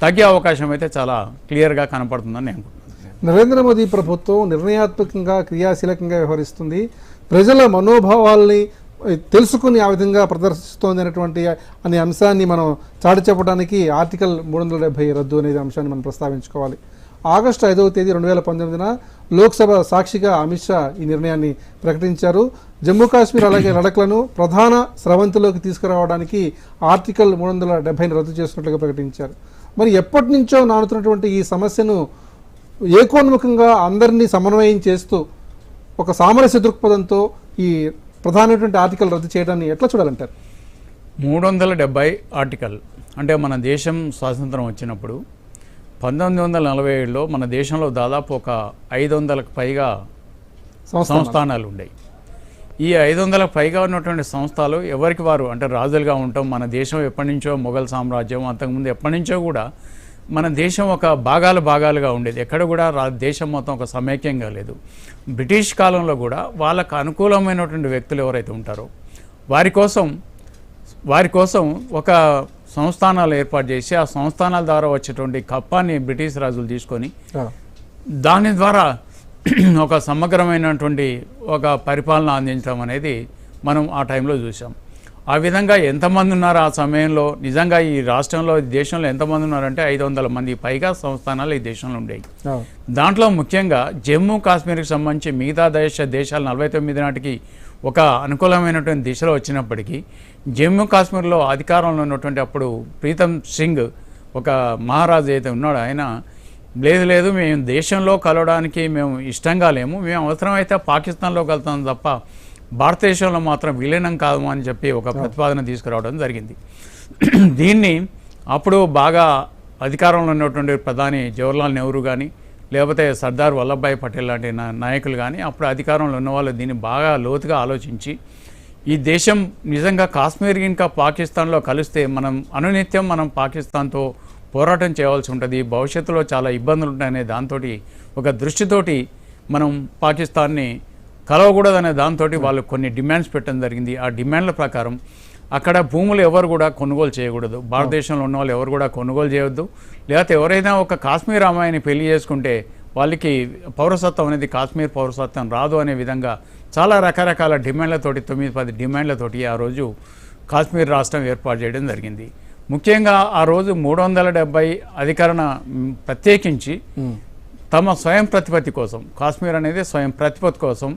తగ్గే అవకాశం అయితే చాలా క్లియర్గా కనపడుతుందని నేను అనుకుంటున్నాను. నరేంద్ర మోదీ ప్రభుత్వం నిర్ణయాత్మకంగా క్రియాశీలకంగా వ్యవహరిస్తుంది. ప్రజల మనోభావాల్ని తెలుసుకుని ఆ విధంగా ప్రదర్శిస్తోంది అనే అంశాన్ని మనం చాటి చెప్పడానికి ఆర్టికల్ 370 రద్దు అనే అంశాన్ని మనం ప్రస్తావించుకోవాలి. ఆగస్టు 5వ తేదీ 2019న లోక్సభ సాక్షిగా అమిత్ షా ఈ నిర్ణయాన్ని ప్రకటించారు. జమ్మూ కాశ్మీర్ అలాగే లడఖ్లను ప్రధాన స్రవంతిలోకి తీసుకురావడానికి ఆర్టికల్ 370ని రద్దు చేసినట్లుగా ప్రకటించారు. మరి ఎప్పటి నుంచో నానుతున్నటువంటి ఈ సమస్యను ఏకోన్ముఖంగా అందరినీ సమన్వయం చేస్తూ ఒక సామరస్య దృక్పథంతో ఈ ప్రధానమైనటువంటి ఆర్టికల్ రద్దు చేయడాన్ని ఎట్లా చూడాలంటారు? 370 ఆర్టికల్ అంటే మన దేశం స్వాతంత్రం వచ్చినప్పుడు 1947లో మన దేశంలో దాదాపు ఒక 500కు పైగా సంస్థానాలు ఉండేవి. ఈ 500కు పైగా ఉన్నటువంటి సంస్థలు ఎవరికి వారు అంటే రాజులుగా ఉంటాం. మన దేశం ఎప్పటి నుంచో మొఘల్ సామ్రాజ్యం, అంతకుముందు ఎప్పటి నుంచో కూడా మన దేశం ఒక భాగాలుగా ఉండేది. ఎక్కడ కూడా దేశం మొత్తం ఒక సమైక్యంగా లేదు. బ్రిటిష్ కాలంలో కూడా వాళ్ళకు అనుకూలమైనటువంటి వ్యక్తులు ఎవరైతే ఉంటారో వారి కోసం ఒక సంస్థానాలు ఏర్పాటు చేసి ఆ సంస్థానాల ద్వారా వచ్చేటువంటి కప్పాన్ని బ్రిటిష్ రాజులు తీసుకొని దాని ద్వారా ఒక సమగ్రమైనటువంటి ఒక పరిపాలన అందించడం అనేది మనం ఆ టైంలో చూసాం. ఆ విధంగా ఎంతమంది ఉన్నారు ఆ సమయంలో, నిజంగా ఈ రాష్ట్రంలో దేశంలో ఎంతమంది ఉన్నారంటే 500 మంది పైగా సంస్థానాలు ఈ దేశంలో ఉండేవి. దాంట్లో ముఖ్యంగా జమ్మూ కాశ్మీర్కి సంబంధించి మిగతా దేశాలు 49 నాటికి ఒక అనుకూలమైనటువంటి దిశలో వచ్చినప్పటికీ జమ్మూ కాశ్మీర్లో అధికారంలో ఉన్నటువంటి అప్పుడు ప్రీతం సింగ్ ఒక మహారాజు అయితే ఉన్నాడో ఆయన లేదు మేము దేశంలో కలవడానికి మేము ఇష్టంగా లేము, మేము అవసరమైతే పాకిస్తాన్లో కలుతాం తప్ప భారతదేశంలో మాత్రం విలీనం కాదు అని చెప్పి ఒక ప్రతిపాదన తీసుకురావడం జరిగింది. దీన్ని అప్పుడు బాగా అధికారంలో ఉన్నటువంటి ప్రధాని జవహర్లాల్ నెహ్రూ కానీ లేకపోతే సర్దార్ వల్లభాయ్ పటేల్ లాంటి నాయకులు కానీ అప్పుడు అధికారంలో ఉన్న వాళ్ళు దీన్ని బాగా లోతుగా ఆలోచించి ఈ దేశం నిజంగా కాశ్మీర్ ఇంకా పాకిస్తాన్లో కలిస్తే అనునిత్యం మనం పాకిస్తాన్తో పోరాటం చేయవలసి ఉంటుంది, భవిష్యత్తులో చాలా ఇబ్బందులు ఉంటాయనే దాంతో ఒక దృష్టితోటి మనం పాకిస్తాన్ని కలవకూడదనే దాంతో వాళ్ళు కొన్ని డిమాండ్స్ పెట్టడం జరిగింది. ఆ డిమాండ్ల ప్రకారం అక్కడ భూములు ఎవరు కూడా కొనుగోలు చేయకూడదు, భారతదేశంలో ఉన్న వాళ్ళు ఎవరు కూడా కొనుగోలు చేయవద్దు, లేకపోతే ఎవరైనా ఒక కాశ్మీర్ అమ్మాయిని పెళ్లి చేసుకుంటే వాళ్ళకి పౌరసత్వం అనేది కాశ్మీర్ పౌరసత్వం రాదు అనే విధంగా చాలా రకరకాల డిమాండ్లతోటి 9-10 డిమాండ్లతోటి ఆ రోజు కాశ్మీర్ రాష్ట్రం ఏర్పాటు చేయడం జరిగింది. ముఖ్యంగా ఆ రోజు 370 అధికరణ ప్రత్యేకించి తమ స్వయం ప్రతిపత్తి కోసం, కాశ్మీర్ అనేది స్వయం ప్రతిపత్తి కోసం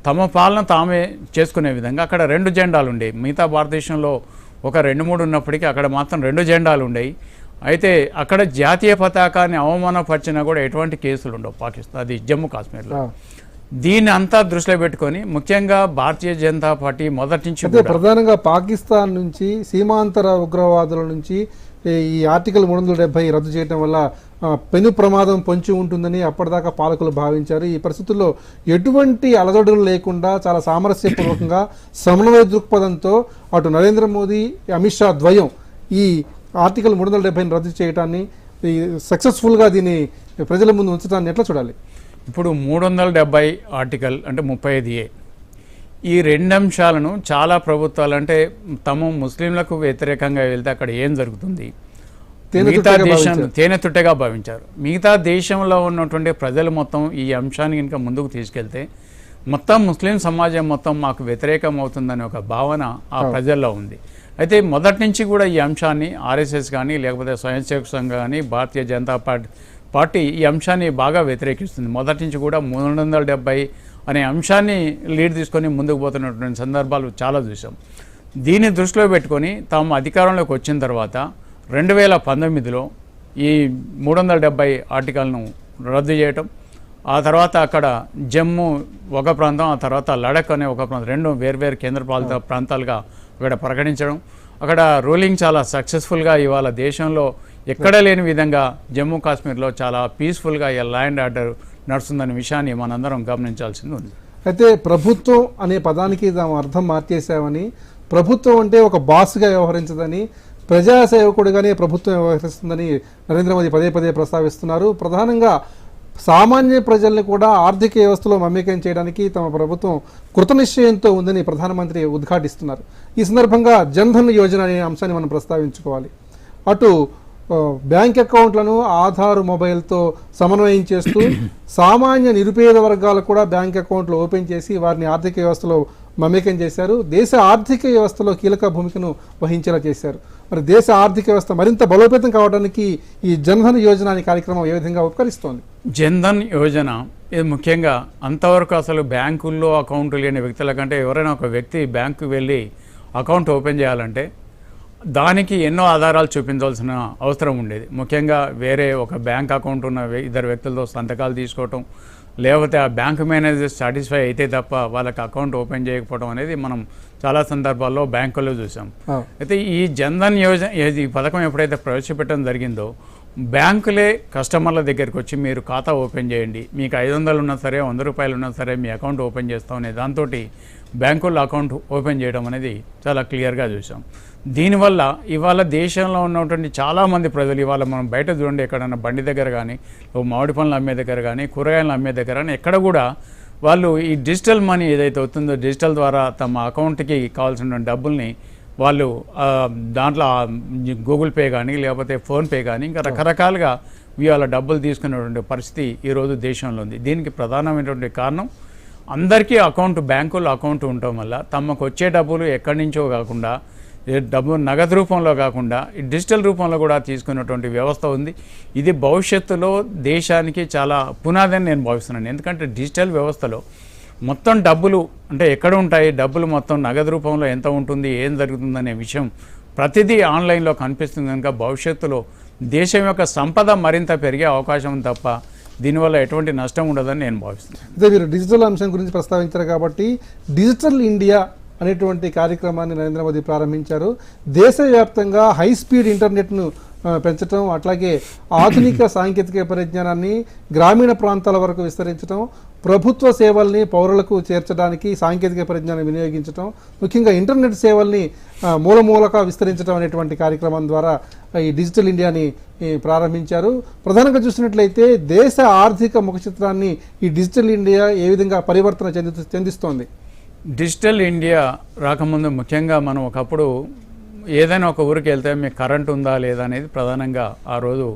తమ పాలన తామే చేసుకునే విధంగా అక్కడ 2 జెండాలు ఉండేవి. మిగతా భారతదేశంలో ఒక 2-3 ఉన్నప్పటికీ అక్కడ మాత్రం 2 జెండాలు ఉండేవి. అయితే అక్కడ జాతీయ పతాకాన్ని అవమానపరిచినా కూడా ఎటువంటి కేసులు ఉండవు పాకిస్తాన్, అది జమ్మూ కాశ్మీర్లో. దీన్ని అంతా దృష్టిలో పెట్టుకొని ముఖ్యంగా భారతీయ జనతా పార్టీ మొదటి నుంచి ప్రధానంగా పాకిస్తాన్ నుంచి సీమాంతర ఉగ్రవాదుల నుంచి ఈ ఆర్టికల్ 370 రద్దు చేయడం వల్ల పెను ప్రమాదం పొంచి ఉంటుందని అప్పటిదాకా పాలకులు భావించారు. ఈ పరిస్థితుల్లో ఎటువంటి అలజడులు లేకుండా చాలా సామరస్యపూర్వకంగా సమన్వయ దృక్పథంతో అటు నరేంద్ర మోదీ, అమిత్ షా ద్వయం ఈ ఆర్టికల్ 370 రద్దు చేయడాన్ని సక్సెస్ఫుల్గా దీన్ని ప్రజల ముందు ఉంచడాన్ని ఎట్లా చూడాలి? ఇప్పుడు 370 ఆర్టికల్ అంటే 35A ఈ 2 అంశాలను చాలా ప్రభుత్వాలు అంటే తమ ముస్లింలకు వ్యతిరేకంగా వెళ్తే అక్కడ ఏం జరుగుతుంది మిగతా దేశం తేనెతుట్టెగా భావించారు. మిగతా దేశంలో ఉన్నటువంటి ప్రజలు మొత్తం ఈ అంశాన్ని కనుక ముందుకు తీసుకెళ్తే మొత్తం ముస్లిం సమాజం మొత్తం మాకు వ్యతిరేకం అవుతుందనే ఒక భావన ఆ ప్రజల్లో ఉంది. అయితే మొదటి నుంచి కూడా ఈ అంశాన్ని ఆర్ఎస్ఎస్ కానీ లేకపోతే స్వయం సేవక సంఘం కానీ భారతీయ జనతా పార్టీ ఈ అంశాన్ని బాగా వ్యతిరేకిస్తుంది. మొదటి నుంచి కూడా 370 అనే అంశాన్ని లీడ్ తీసుకొని ముందుకు పోతున్నటువంటి సందర్భాలు చాలా చూసాం. దీన్ని దృష్టిలో పెట్టుకొని తాము అధికారంలోకి వచ్చిన తర్వాత 2019లో ఈ 370 ఆర్టికల్ను రద్దు చేయటం, ఆ తర్వాత అక్కడ జమ్మూ ఒక ప్రాంతం, ఆ తర్వాత లడఖ్ అనే ఒక ప్రాంతం, 2 వేర్వేరు కేంద్రపాలిత ప్రాంతాలుగా అక్కడ ప్రకటించడం, అక్కడ రూలింగ్ చాలా సక్సెస్ఫుల్గా ఇవాళ దేశంలో ఎక్కడ లేని విధంగా జమ్మూ కాశ్మీర్లో చాలా పీస్ఫుల్గా ఈ ల్యాండ్ ఆర్డర్ నడుస్తుందనే విషయాన్ని మనందరం గమనించాల్సింది ఉంది. అయితే ప్రభుత్వం అనే పదానికి తాము అర్థం మార్చేసామని, ప్రభుత్వం అంటే ఒక బాస్గా వ్యవహరించదని, ప్రజాసేవకుడిగానే ప్రభుత్వం వ్యవహరిస్తుందని నరేంద్ర మోదీ పదే ప్రస్తావిస్తున్నారు. ప్రధానంగా సామాన్య ప్రజల్ని కూడా ఆర్థిక వ్యవస్థలో మమేకం చేయడానికి తమ ప్రభుత్వం కృతనిశ్చయంతో ఉందని ప్రధానమంత్రి ఉద్ఘాటిస్తున్నారు. ఈ సందర్భంగా జన్ధన్ యోజన అనే అంశాన్ని మనం ప్రస్తావించుకోవాలి. అటు బ్యాంక్ అకౌంట్లను ఆధార్ మొబైల్తో సమన్వయం చేస్తూ సామాన్య నిరుపేద వర్గాలకు కూడా బ్యాంక్ అకౌంట్లు ఓపెన్ చేసి వారిని ఆర్థిక వ్యవస్థలో మమేకం చేశారు. దేశ ఆర్థిక వ్యవస్థలో కీలక భూమికను వహించేలా చేశారు. మరి దేశ ఆర్థిక వ్యవస్థ మరింత బలోపేతం కావడానికి ఈ జన్ధన్ యోజన అనే కార్యక్రమం ఏ విధంగా ఉపకరిస్తోంది? జన్ధన్ యోజన ఇది ముఖ్యంగా అంతవరకు అసలు బ్యాంకుల్లో అకౌంట్ లేని వ్యక్తుల కంటే ఎవరైనా ఒక వ్యక్తి బ్యాంకుకి వెళ్ళి అకౌంట్ ఓపెన్ చేయాలంటే దానికి ఎన్నో ఆధారాలు చూపించాల్సిన అవసరం ఉండేది. ముఖ్యంగా వేరే ఒక బ్యాంక్ అకౌంట్ ఉన్న 2 వ్యక్తులతో సంతకాలు తీసుకోవటం, లేకపోతే ఆ బ్యాంక్ మేనేజర్ సాటిస్ఫై అయితే తప్ప వాళ్ళకి అకౌంట్ ఓపెన్ చేయకపోవడం అనేది మనం చాలా సందర్భాల్లో బ్యాంకుల్లో చూసాం. అయితే ఈ జన్ధన్ యోజన ఈ పథకం ఎప్పుడైతే ప్రవేశపెట్టడం జరిగిందో బ్యాంకులే కస్టమర్ల దగ్గరికి వచ్చి మీరు ఖాతా ఓపెన్ చేయండి, మీకు 500 ఉన్నా సరే 100 రూపాయలు ఉన్నా సరే మీ అకౌంట్ ఓపెన్ చేస్తామనే దాంతో బ్యాంకుల్లో అకౌంట్ ఓపెన్ చేయడం అనేది చాలా క్లియర్గా చూసాం. దీనివల్ల ఇవాళ దేశంలో ఉన్నటువంటి చాలామంది ప్రజలు ఇవాళ మనం బయట చూడండి, ఎక్కడన్నా బండి దగ్గర కానీ మామిడి పండ్లు అమ్మే దగ్గర కానీ కూరగాయలు అమ్మే దగ్గర కానీ ఎక్కడ కూడా వాళ్ళు ఈ డిజిటల్ మనీ ఏదైతే అవుతుందో డిజిటల్ ద్వారా తమ అకౌంట్కి కావాల్సిన డబ్బుల్ని వాళ్ళు దాంట్లో గూగుల్ పే కానీ లేకపోతే ఫోన్పే కానీ ఇంకా రకరకాలుగా ఇవాళ డబ్బులు తీసుకునేటువంటి పరిస్థితి ఈరోజు దేశంలో ఉంది. దీనికి ప్రధానమైనటువంటి కారణం అందరికీ అకౌంట్ బ్యాంకుల్లో అకౌంట్ ఉండటం వల్ల తమకు వచ్చే డబ్బులు ఎక్కడి నుంచో కాకుండా డబ్బు నగదు రూపంలో కాకుండా డిజిటల్ రూపంలో కూడా తీసుకున్నటువంటి వ్యవస్థ ఉంది. ఇది భవిష్యత్తులో దేశానికి చాలా పునాది అని నేను భావిస్తున్నాను. ఎందుకంటే డిజిటల్ వ్యవస్థలో మొత్తం డబ్బులు అంటే ఎక్కడ ఉంటాయి, డబ్బులు మొత్తం నగదు రూపంలో ఎంత ఉంటుంది, ఏం జరుగుతుందనే విషయం ప్రతిదీ ఆన్లైన్లో కనిపిస్తుంది కనుక భవిష్యత్తులో దేశం యొక్క సంపద మరింత పెరిగే అవకాశం తప్ప దీనివల్ల ఎటువంటి నష్టం ఉండదని నేను భావిస్తున్నాను. అదే మీరు డిజిటల్ అంశం గురించి ప్రస్తావించారు కాబట్టి డిజిటల్ ఇండియా అనేటువంటి కార్యక్రమాన్ని నరేంద్ర మోదీ ప్రారంభించారు. దేశవ్యాప్తంగా హై స్పీడ్ ఇంటర్నెట్ను పెంచడం, అట్లాగే ఆధునిక సాంకేతిక పరిజ్ఞానాన్ని గ్రామీణ ప్రాంతాల వరకు విస్తరించడం, ప్రభుత్వ సేవల్ని పౌరులకు చేర్చడానికి సాంకేతిక పరిజ్ఞానం వినియోగించడం, ముఖ్యంగా ఇంటర్నెట్ సేవల్ని మూలమూలగా విస్తరించడం అనేటువంటి కార్యక్రమం ద్వారా ఈ డిజిటల్ ఇండియాని ప్రారంభించారు. ప్రధానంగా చూసినట్లయితే దేశ ఆర్థిక ముఖ చిత్రాన్ని ఈ డిజిటల్ ఇండియా ఏ విధంగా పరివర్తన చెందిస్తోంది? డిజిటల్ ఇండియా రాకముందు ముఖ్యంగా మనం ఒకప్పుడు ఏదైనా ఒక ఊరికి వెళ్తే మీకు కరెంట్ ఉందా లేదా అనేది ప్రధానంగా ఆ రోజు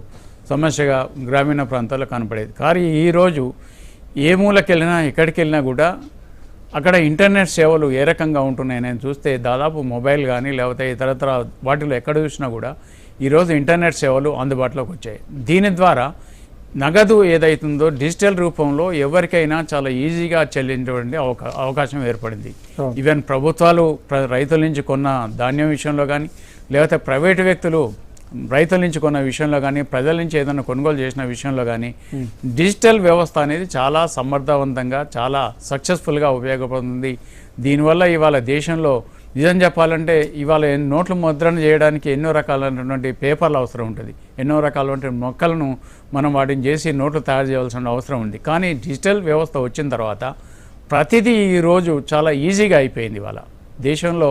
సమస్యగా గ్రామీణ ప్రాంతాల్లో కనపడేది. కానీ ఈరోజు ఏ మూలకి వెళ్ళినా ఎక్కడికి వెళ్ళినా కూడా అక్కడ ఇంటర్నెట్ సేవలు ఏ రకంగా ఉంటున్నాయి నేను చూస్తే దాదాపు మొబైల్ కానీ లేకపోతే ఇతరత్ర వాటిలో ఎక్కడ చూసినా కూడా ఈరోజు ఇంటర్నెట్ సేవలు అందుబాటులోకి వచ్చాయి. దీని ద్వారా నగదు ఏదైతుందో డిజిటల్ రూపంలో ఎవరికైనా చాలా ఈజీగా చెల్లించేటువంటి అవకాశం ఏర్పడింది. ఈవెన్ ప్రభుత్వాలు రైతుల నుంచి కొన్న ధాన్యం విషయంలో కానీ లేకపోతే ప్రైవేటు వ్యక్తులు రైతుల నుంచి కొన్న విషయంలో కానీ ప్రజల నుంచి ఏదైనా కొనుగోలు చేసిన విషయంలో కానీ డిజిటల్ వ్యవస్థ అనేది చాలా సమర్థవంతంగా చాలా సక్సెస్ఫుల్గా ఉపయోగపడుతుంది. దీనివల్ల ఇవాళ దేశంలో నిజం చెప్పాలంటే ఇవాళ నోట్లు ముద్రణ చేయడానికి ఎన్నో రకాలైనటువంటి పేపర్లు అవసరం ఉంటుంది, ఎన్నో రకాలైన మొక్కలను మనం వాటిని చేసి నోట్లు తయారు చేయాల్సిన అవసరం ఉంది. కానీ డిజిటల్ వ్యవస్థ వచ్చిన తర్వాత ప్రతిదీ ఈరోజు చాలా ఈజీగా అయిపోయింది. ఇవాళ దేశంలో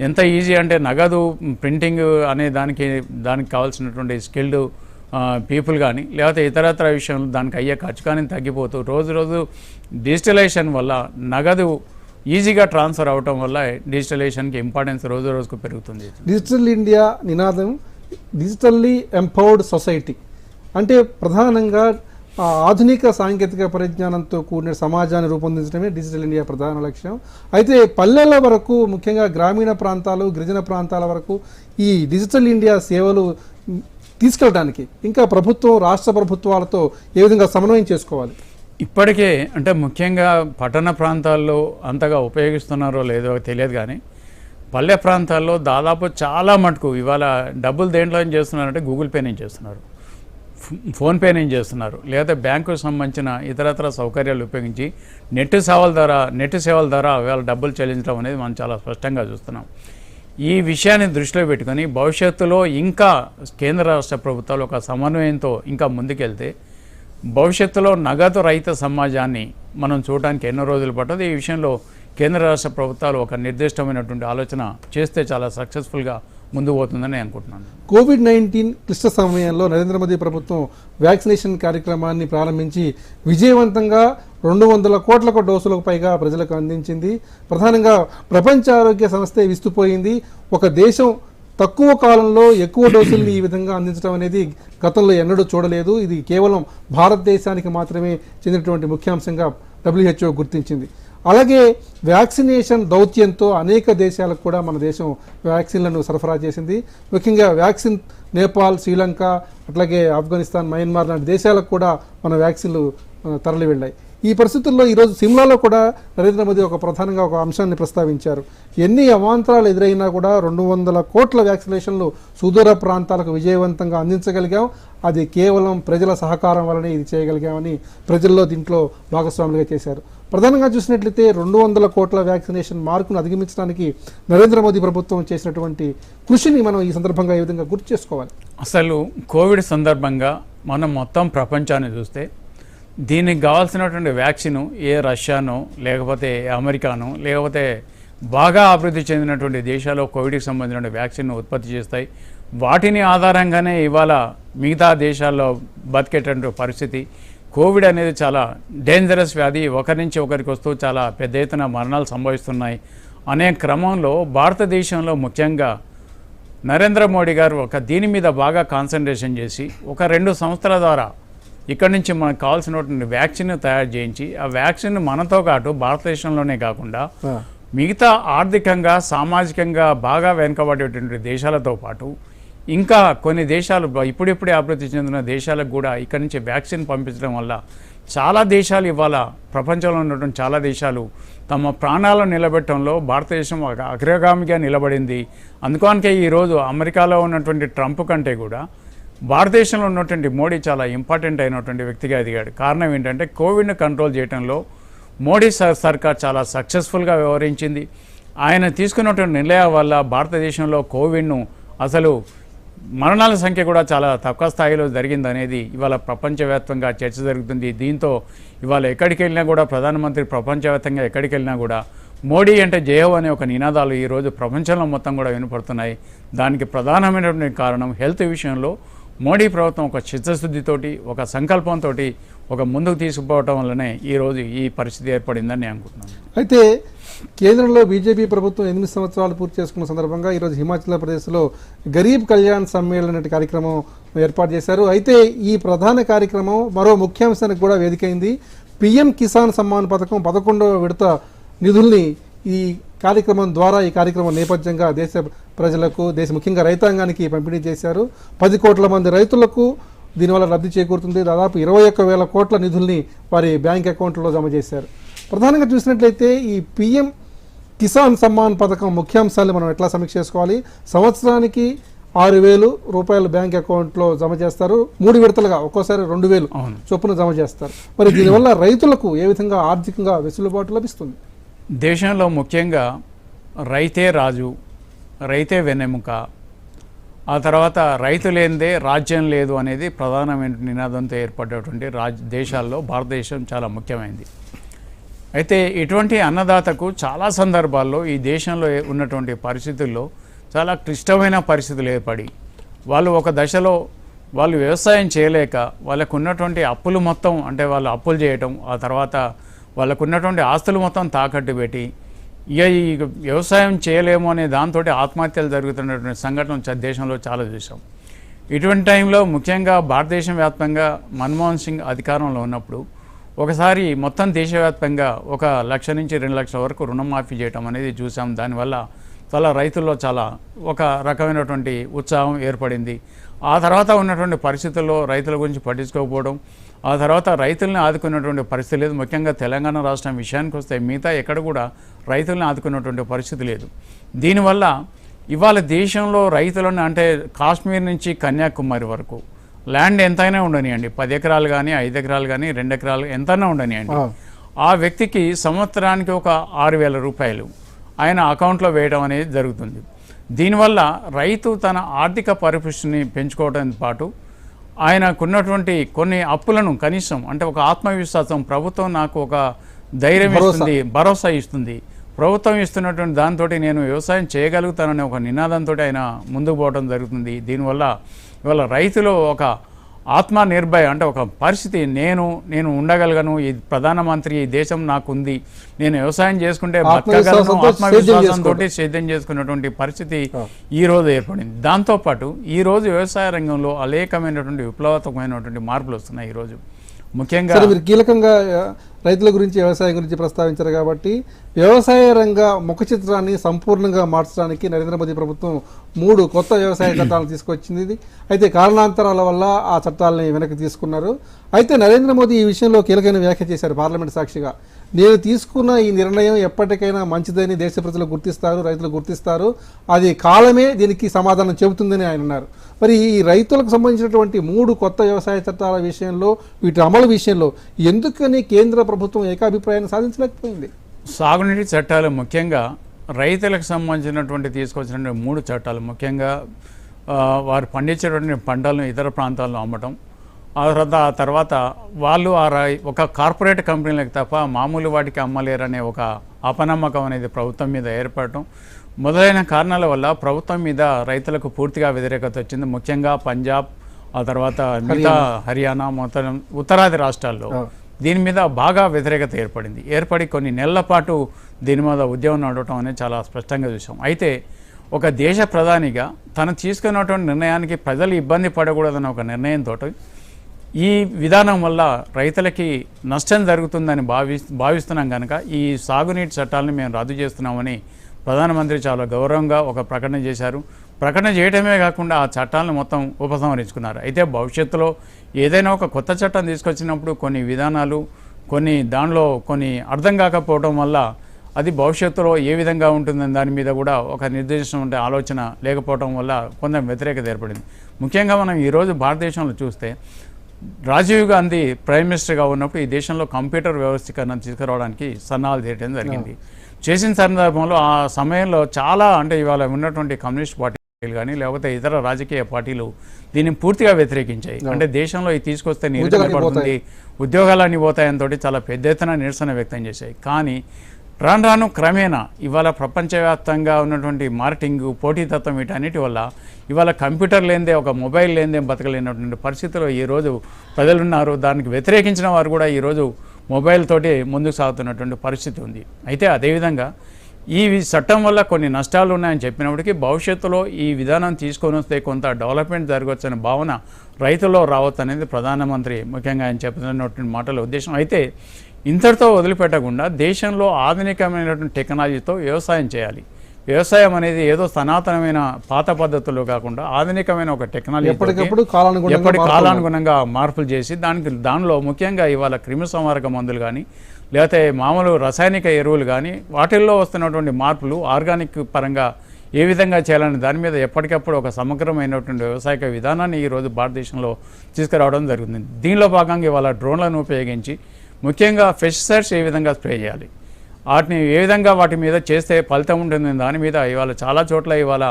ఎంత ఈజీ అంటే నగదు ప్రింటింగ్ అనే దానికి కావాల్సినటువంటి స్కిల్డ్ పీపుల్ కానీ లేకపోతే ఇతరత్ర విషయంలో దానికి అయ్యే ఖర్చు కానీ తగ్గిపోతూ రోజు డిజిటలైజేషన్ వల్ల నగదు ఈజీగా ట్రాన్స్ఫర్ అవటం వల్ల డిజిటలైజేషన్కి ఇంపార్టెన్స్ రోజుకు పెరుగుతుంది. డిజిటల్ ఇండియా నినాదం డిజిటల్లీ ఎంపవర్డ్ సొసైటీ అంటే ప్రధానంగా ఆధునిక సాంకేతిక పరిజ్ఞానంతో కూడిన సమాజాన్ని రూపొందించడమే డిజిటల్ ఇండియా ప్రధాన లక్ష్యం. అయితే పల్లెల వరకు ముఖ్యంగా గ్రామీణ ప్రాంతాలు గిరిజన ప్రాంతాల వరకు ఈ డిజిటల్ ఇండియా సేవలు తీసుకెళ్ళడానికి ఇంకా ప్రభుత్వం రాష్ట్ర ప్రభుత్వాలతో ఏ విధంగా సమన్వయం చేసుకోవాలి? ఇప్పటికే అంటే ముఖ్యంగా పట్టణ ప్రాంతాల్లో అంతగా ఉపయోగిస్తున్నారో లేదో తెలియదు, కానీ పల్లె ప్రాంతాల్లో దాదాపు చాలా మటుకు ఇవాళ డబ్బులు దేంట్లో ఏం చేస్తున్నారంటే గూగుల్ పే నుంచి చేస్తున్నారు, ఫోన్పే నుంచి చేస్తున్నారు, లేదా బ్యాంకుకు సంబంధించిన ఇతరత్ర సౌకర్యాలు ఉపయోగించి నెట్ సేవల ద్వారా ఇవాళ డబ్బులు చెల్లించడం అనేది మనం చాలా స్పష్టంగా చూస్తున్నాం. ఈ విషయాన్ని దృష్టిలో పెట్టుకొని భవిష్యత్తులో ఇంకా కేంద్ర రాష్ట్ర ప్రభుత్వాలు ఒక సమన్వయంతో ఇంకా ముందుకెళ్తే భవిష్యత్తులో నగదు రహిత సమాజాన్ని మనం చూడడానికి ఎన్నో రోజులు పట్టదు. ఈ విషయంలో కేంద్ర రాష్ట్ర ప్రభుత్వాలు ఒక నిర్దిష్టమైనటువంటి ఆలోచన చేస్తే చాలా సక్సెస్ఫుల్గా ముందుకు పోతుందని అనుకుంటున్నాను. కోవిడ్-19 క్లిష్ట సమయంలో నరేంద్ర మోదీ ప్రభుత్వం వ్యాక్సినేషన్ కార్యక్రమాన్ని ప్రారంభించి విజయవంతంగా 200 కోట్ల డోసులకు పైగా ప్రజలకు అందించింది. ప్రధానంగా ప్రపంచ ఆరోగ్య సంస్థే విస్తుపోయింది. ఒక దేశం తక్కువ కాలంలో ఎక్కువ డోసుల్ని ఈ విధంగా అందించడం అనేది గతంలో ఎన్నడూ చూడలేదు. ఇది కేవలం భారతదేశానికి మాత్రమే చెందినటువంటి ముఖ్యాంశంగా WHO గుర్తించింది. అలాగే వ్యాక్సినేషన్ దౌత్యంతో అనేక దేశాలకు కూడా మన దేశం వ్యాక్సిన్లను సరఫరా చేసింది. ముఖ్యంగా వ్యాక్సిన్ నేపాల్, శ్రీలంక, అట్లాగే ఆఫ్ఘనిస్తాన్, మయన్మార్ లాంటి దేశాలకు కూడా మన వ్యాక్సిన్లు తరలి వెళ్ళాయి. ఈ పరిస్థితుల్లో ఈరోజు సిమ్లాలో కూడా నరేంద్ర మోదీ ప్రధానంగా ఒక అంశాన్ని ప్రస్తావించారు. ఎన్ని అవాంతరాలు ఎదురైనా కూడా 200 కోట్ల వ్యాక్సినేషన్లు సుదూర ప్రాంతాలకు విజయవంతంగా అందించగలిగాం. అది కేవలం ప్రజల సహకారం వల్లనే ఇది చేయగలిగామని ప్రజల్లో దీంట్లో భాగస్వాములుగా చేశారు. ప్రధానంగా చూసినట్లయితే 200 కోట్ల వ్యాక్సినేషన్ మార్కును అధిగమించడానికి నరేంద్ర మోదీ ప్రభుత్వం చేసినటువంటి కృషిని మనం ఈ సందర్భంగా ఏ విధంగా గుర్తు చేసుకోవాలి? అసలు కోవిడ్ సందర్భంగా మనం మొత్తం ప్రపంచాన్ని చూస్తే దీనికి కావాల్సినటువంటి వ్యాక్సిన్ ఏ రష్యానో లేకపోతే అమెరికానో లేకపోతే బాగా అభివృద్ధి చెందినటువంటి దేశాల్లో కోవిడ్కి సంబంధించిన వ్యాక్సిన్ ఉత్పత్తి చేస్తాయి. వాటిని ఆధారంగానే ఇవాళ మిగతా దేశాల్లో బతికేటటువంటి పరిస్థితి. కోవిడ్ అనేది చాలా డేంజరస్ వ్యాధి, ఒకరి నుంచి ఒకరికి వస్తూ చాలా పెద్ద ఎత్తున మరణాలు సంభవిస్తున్నాయి అనే క్రమంలో భారతదేశంలో ముఖ్యంగా నరేంద్ర మోడీ గారు దీని మీద బాగా కాన్సన్ట్రేషన్ చేసి 2 సంస్థల ద్వారా ఇక్కడి నుంచి మనకు కావాల్సినటువంటి వ్యాక్సిన్ తయారు చేయించి ఆ వ్యాక్సిన్ మనతో పాటు భారతదేశంలోనే కాకుండా మిగతా ఆర్థికంగా సామాజికంగా బాగా వెనుకబడేటువంటి దేశాలతో పాటు ఇంకా కొన్ని దేశాలు ఇప్పుడిప్పుడే అభివృద్ధి చెందిన దేశాలకు కూడా ఇక్కడి నుంచి వ్యాక్సిన్ పంపించడం వల్ల చాలా దేశాలు ఇవాళ ప్రపంచంలో ఉన్నటువంటి చాలా దేశాలు తమ ప్రాణాలను నిలబెట్టడంలో భారతదేశం అగ్రగామిగా నిలబడింది. అందుకనికే ఈరోజు అమెరికాలో ఉన్నటువంటి ట్రంప్ కంటే కూడా భారతదేశంలో ఉన్నటువంటి మోడీ చాలా ఇంపార్టెంట్ అయినటువంటి వ్యక్తిగా ఎదిగాడు. కారణం ఏంటంటే కోవిడ్ను కంట్రోల్ చేయడంలో మోడీ సర్కార్ చాలా సక్సెస్ఫుల్గా వ్యవహరించింది. ఆయన తీసుకున్నటువంటి నిర్ణయాల వల్ల భారతదేశంలో కోవిడ్ను అసలు మరణాల సంఖ్య కూడా చాలా తక్కువ స్థాయిలో జరిగిందనేది ఇవాళ ప్రపంచవ్యాప్తంగా చర్చ జరుగుతుంది. దీంతో ఇవాళ ఎక్కడికి వెళ్ళినా కూడా ప్రధానమంత్రి ప్రపంచవ్యాప్తంగా ఎక్కడికి వెళ్ళినా కూడా మోడీ అంటే జయో అనే ఒక నినాదాలు ఈరోజు ప్రపంచంలో మొత్తం కూడా వినపడుతున్నాయి. దానికి ప్రధానమైనటువంటి కారణం హెల్త్ విషయంలో మోడీ ప్రభుత్వం ఒక చిత్తశుద్ధితోటి ఒక సంకల్పంతో ఒక ముందుకు తీసుకుపోవటం వల్లనే ఈరోజు ఈ పరిస్థితి ఏర్పడిందని నేను అనుకుంటున్నాను. అయితే కేంద్రంలో బీజేపీ ప్రభుత్వం 8 సంవత్సరాలు పూర్తి చేసుకున్న సందర్భంగా ఈరోజు హిమాచల్ ప్రదేశ్లో గరీబ్ కళ్యాణ్ సమ్మేళన్ అనే కార్యక్రమం ఏర్పాటు చేశారు. అయితే ఈ ప్రధాన కార్యక్రమం మరో ముఖ్యాంశానికి కూడా వేదికైంది. పీఎం కిసాన్ సమ్మాన్ పథకం 11వ విడత నిధుల్ని ఈ కార్యక్రమం ద్వారా ఈ కార్యక్రమం నేపథ్యంగా దేశ ప్రజలకు ముఖ్యంగా రైతాంగానికి పంపిణీ చేశారు. 10 కోట్ల మంది రైతులకు దీనివల్ల లబ్ధి చేకూరుతుంది. దాదాపు 21,000 కోట్ల నిధుల్ని వారి బ్యాంక్ అకౌంట్లో జమ చేశారు. ప్రధానంగా చూసినట్లయితే ఈ పీఎం కిసాన్ సమ్మాన్ పథకం ముఖ్యాంశాలు మనం ఎట్లా సమీక్ష చేసుకోవాలి? సంవత్సరానికి 6,000 రూపాయలు బ్యాంక్ అకౌంట్లో జమ చేస్తారు. 3 విడతలుగా ఒక్కోసారి 2,000 చొప్పున జమ చేస్తారు. మరి దీనివల్ల రైతులకు ఏ విధంగా ఆర్థికంగా వెసులుబాటు లభిస్తుంది? దేశంలో ముఖ్యంగా రైతే రాజు, రైతే వెన్నెముక, ఆ తర్వాత రైతు లేనిదే రాజ్యం లేదు అనేది ప్రధానమైన నినాదంతో ఏర్పడేటువంటి దేశాల్లో భారతదేశం చాలా ముఖ్యమైనది. అయితే ఇటువంటి అన్నదాతకు చాలా సందర్భాల్లో ఈ దేశంలో ఉన్నటువంటి పరిస్థితుల్లో చాలా క్లిష్టమైన పరిస్థితులు ఏర్పడి వాళ్ళు ఒక దశలో వాళ్ళు వ్యవసాయం చేయలేక వాళ్ళకు ఉన్నటువంటి అప్పులు మొత్తం అంటే వాళ్ళు అప్పులు చేయటం, ఆ తర్వాత వాళ్ళకు ఉన్నటువంటి ఆస్తులు మొత్తం తాకట్టు పెట్టి ఇక ఈ వ్యవసాయం చేయలేము అనే దాంతో ఆత్మహత్యలు జరుగుతున్నటువంటి సంఘటనలు దేశంలో చాలా చూసాం. ఇటువంటి టైంలో ముఖ్యంగా భారతదేశం వ్యాప్తంగా మన్మోహన్ సింగ్ అధికారంలో ఉన్నప్పుడు ఒకసారి మొత్తం దేశవ్యాప్తంగా 1 లక్ష నుంచి 2 లక్షల వరకు రుణమాఫీ చేయటం అనేది చూసాం. దానివల్ల చాలా రైతుల్లో చాలా ఒక రకమైనటువంటి ఉత్సాహం ఏర్పడింది. ఆ తర్వాత ఉన్నటువంటి పరిస్థితుల్లో రైతుల గురించి పట్టించుకోకపోవడం, ఆ తర్వాత రైతుల్ని ఆదుకున్నటువంటి పరిస్థితి లేదు. ముఖ్యంగా తెలంగాణ రాష్ట్రం విషయానికి వస్తే మిగతా ఎక్కడ కూడా రైతుల్ని ఆదుకున్నటువంటి పరిస్థితి లేదు. దీనివల్ల ఇవాళ దేశంలో రైతులను అంటే కాశ్మీర్ నుంచి కన్యాకుమారి వరకు ల్యాండ్ ఎంతైనా ఉండనియండి, 10 ఎకరాలు కానీ 5 ఎకరాలు కానీ 2 ఎకరాలు ఎంతైనా ఉండనియండి, ఆ వ్యక్తికి సంవత్సరానికి ఒక 6,000 రూపాయలు ఆయన అకౌంట్లో వేయడం అనేది జరుగుతుంది. దీనివల్ల రైతు తన ఆర్థిక పరిపుష్టిని పెంచుకోవడంతో పాటు ఆయనకున్నటువంటి కొన్ని అప్పులను కనీసం అంటే ఒక ఆత్మవిశ్వాసం, ప్రభుత్వం నాకు ఒక ధైర్యం ఇస్తుంది, భరోసా ఇస్తుంది, ప్రభుత్వం ఇస్తున్నటువంటి దాంతో నేను వ్యవసాయం చేయగలుగుతాననే ఒక నినాదంతో ఆయన ముందుకు పోవడం జరుగుతుంది. దీనివల్ల ఇవాళ రైతులో ఒక ఆత్మనిర్భయ అంటే ఒక పరిస్థితి, నేను ఉండగలను, ఈ ప్రధానమంత్రి ఈ దేశం నాకుంది, నేను వ్యవసాయం చేసుకుంటే బతకగలను, ఆత్మవిశ్వాసంతో సేద్యం చేసుకున్నటువంటి పరిస్థితి ఈ రోజు ఏర్పడింది. దాంతోపాటు ఈరోజు వ్యవసాయ రంగంలో అనేకమైనటువంటి విప్లవాత్మకమైనటువంటి మార్పులు వస్తున్నాయి. ఈరోజు ముఖ్యంగా మీరు కీలకంగా రైతుల గురించి వ్యవసాయం గురించి ప్రస్తావించారు కాబట్టి వ్యవసాయ రంగ ముఖ చిత్రాన్ని సంపూర్ణంగా మార్చడానికి నరేంద్ర మోదీ ప్రభుత్వం 3 కొత్త వ్యవసాయ చట్టాలను తీసుకొచ్చింది. అయితే కారణాంతరాల వల్ల ఆ చట్టాలని వెనక్కి తీసుకున్నారు. అయితే నరేంద్ర మోదీ ఈ విషయంలో కీలకమైన వ్యాఖ్య చేశారు పార్లమెంట్ సాక్షిగా. నేను తీసుకున్న ఈ నిర్ణయం ఎప్పటికైనా మంచిదని దేశ ప్రజలు గుర్తిస్తారు, రైతులు గుర్తిస్తారు, అది కాలమే దీనికి సమాధానం చెబుతుందని ఆయన అన్నారు. మరి ఈ రైతులకు సంబంధించినటువంటి 3 కొత్త వ్యవసాయ చట్టాల విషయంలో వీటి అమలు విషయంలో ఎందుకని కేంద్ర ప్రభుత్వం ఏకాభిప్రాయాన్ని సాధించలేకపోయింది? సాగునీటి చట్టాలు ముఖ్యంగా రైతులకు సంబంధించినటువంటి తీసుకొచ్చినటువంటి 3 చట్టాలు ముఖ్యంగా వారు పండించేటువంటి పంటలను ఇతర ప్రాంతాల్లో అమ్మటం, ఆ తర్వాత వాళ్ళు ఒక కార్పొరేట్ కంపెనీలకు తప్ప మామూలు వాటికి అమ్మలేరనే ఒక అపనమ్మకం అనేది ప్రభుత్వం మీద ఏర్పడటం మొదలైన కారణాల వల్ల ప్రభుత్వం మీద రైతులకు పూర్తిగా వ్యతిరేకత వచ్చింది. ముఖ్యంగా పంజాబ్, ఆ తర్వాత మిగతా హర్యానా, మొత్తం ఉత్తరాది రాష్ట్రాల్లో దీని మీద బాగా వ్యతిరేకత ఏర్పడి కొన్ని నెలల పాటు దీని మీద ఉద్యమం నడవటం అనేది చాలా స్పష్టంగా చూసాం. అయితే ఒక దేశ ప్రధానిగా తను తీసుకున్నటువంటి నిర్ణయానికి ప్రజలు ఇబ్బంది పడకూడదన్న ఒక నిర్ణయంతో ఈ విధానం వల్ల రైతులకి నష్టం జరుగుతుందని భావిస్తున్నాం కనుక ఈ సాగునీటి చట్టాలను మేము రద్దు చేస్తున్నామని ప్రధానమంత్రి చాలా గౌరవంగా ఒక ప్రకటన చేశారు. ప్రకటన చేయడమే కాకుండా ఆ చట్టాలను మొత్తం ఉపసంహరించుకున్నారు. అయితే భవిష్యత్తులో ఏదైనా ఒక కొత్త చట్టం తీసుకొచ్చినప్పుడు కొన్ని విధానాలు దానిలో కొన్ని అర్థం కాకపోవడం వల్ల అది భవిష్యత్తులో ఏ విధంగా ఉంటుందని దాని మీద కూడా ఒక నిర్దేశించిన ఆలోచన లేకపోవడం వల్ల కొంత వ్యతిరేకత ఏర్పడింది. ముఖ్యంగా మనం ఈరోజు భారతదేశంలో చూస్తే రాజీవ్ గాంధీ ప్రైమ్ మినిస్టర్గా ఉన్నప్పుడు ఈ దేశంలో కంప్యూటర్ వ్యవస్థీకరణ తీసుకురావడానికి సన్నాహాలు చేయడం జరిగింది. చేసిన సందర్భంలో ఆ సమయంలో చాలా అంటే ఇవాళ ఉన్నటువంటి కమ్యూనిస్ట్ పార్టీ కానీ లేకపోతే ఇతర రాజకీయ పార్టీలు దీన్ని పూర్తిగా వ్యతిరేకించాయి. అంటే దేశంలో ఇది తీసుకొస్తే నిరుద్యోగ పడుతుంది, ఉద్యోగాలన్నీ పోతాయని తోటి చాలా పెద్ద ఎత్తున నిరసన వ్యక్తం చేశాయి. కానీ రాను రాను క్రమేణా ఇవాళ ప్రపంచవ్యాప్తంగా ఉన్నటువంటి మార్కెటింగ్, పోటీతత్వం వీటన్నిటి వల్ల ఇవాళ కంప్యూటర్ లేనిదే, ఒక మొబైల్ లేనిదే బతకలేనటువంటి పరిస్థితిలో ఈరోజు ప్రజలున్నారు. దానికి వ్యతిరేకించిన వారు కూడా ఈరోజు మొబైల్ తోటి ముందుకు సాగుతున్నటువంటి పరిస్థితి ఉంది. అయితే అదేవిధంగా ఈ చట్టం వల్ల కొన్ని నష్టాలు ఉన్నాయని చెప్పినప్పటికీ భవిష్యత్తులో ఈ విధానం తీసుకొని వస్తే కొంత డెవలప్మెంట్ జరగవచ్చనే భావన రైతుల్లో రావచ్చు అనేది ప్రధానమంత్రి ముఖ్యంగా ఆయన చెప్తున్నటువంటి మాటల ఉద్దేశం. అయితే ఇంతటితో వదిలిపెట్టకుండా దేశంలో ఆధునికమైనటువంటి టెక్నాలజీతో వ్యవసాయం చేయాలి. వ్యవసాయం అనేది ఏదో సనాతనమైన పాత పద్ధతుల్లో కాకుండా ఆధునికమైన ఒక టెక్నాలజీ ఎప్పటికప్పుడు కాలానుగుణంగా మార్పులు చేసి దానిలో ముఖ్యంగా ఇవాళ క్రిమిసంహారక మందులు కానీ లేకపోతే మామూలు రసాయనిక ఎరువులు కానీ వాటిల్లో వస్తున్నటువంటి మార్పులు ఆర్గానిక్ పరంగా ఏ విధంగా చేయాలని దాని మీద ఎప్పటికప్పుడు ఒక సమగ్రమైనటువంటి వ్యవసాయక విధానాన్ని ఈరోజు భారతదేశంలో తీసుకురావడం జరుగుతుంది. దీనిలో భాగంగా ఇవాళ డ్రోన్లను ఉపయోగించి ముఖ్యంగా పెస్టిసైడ్స్ ఏ విధంగా స్ప్రే చేయాలి, వాటిని ఏ విధంగా వాటి మీద చేస్తే ఫలితం ఉంటుంది దాని మీద ఇవాళ చాలా చోట్ల ఇవాళ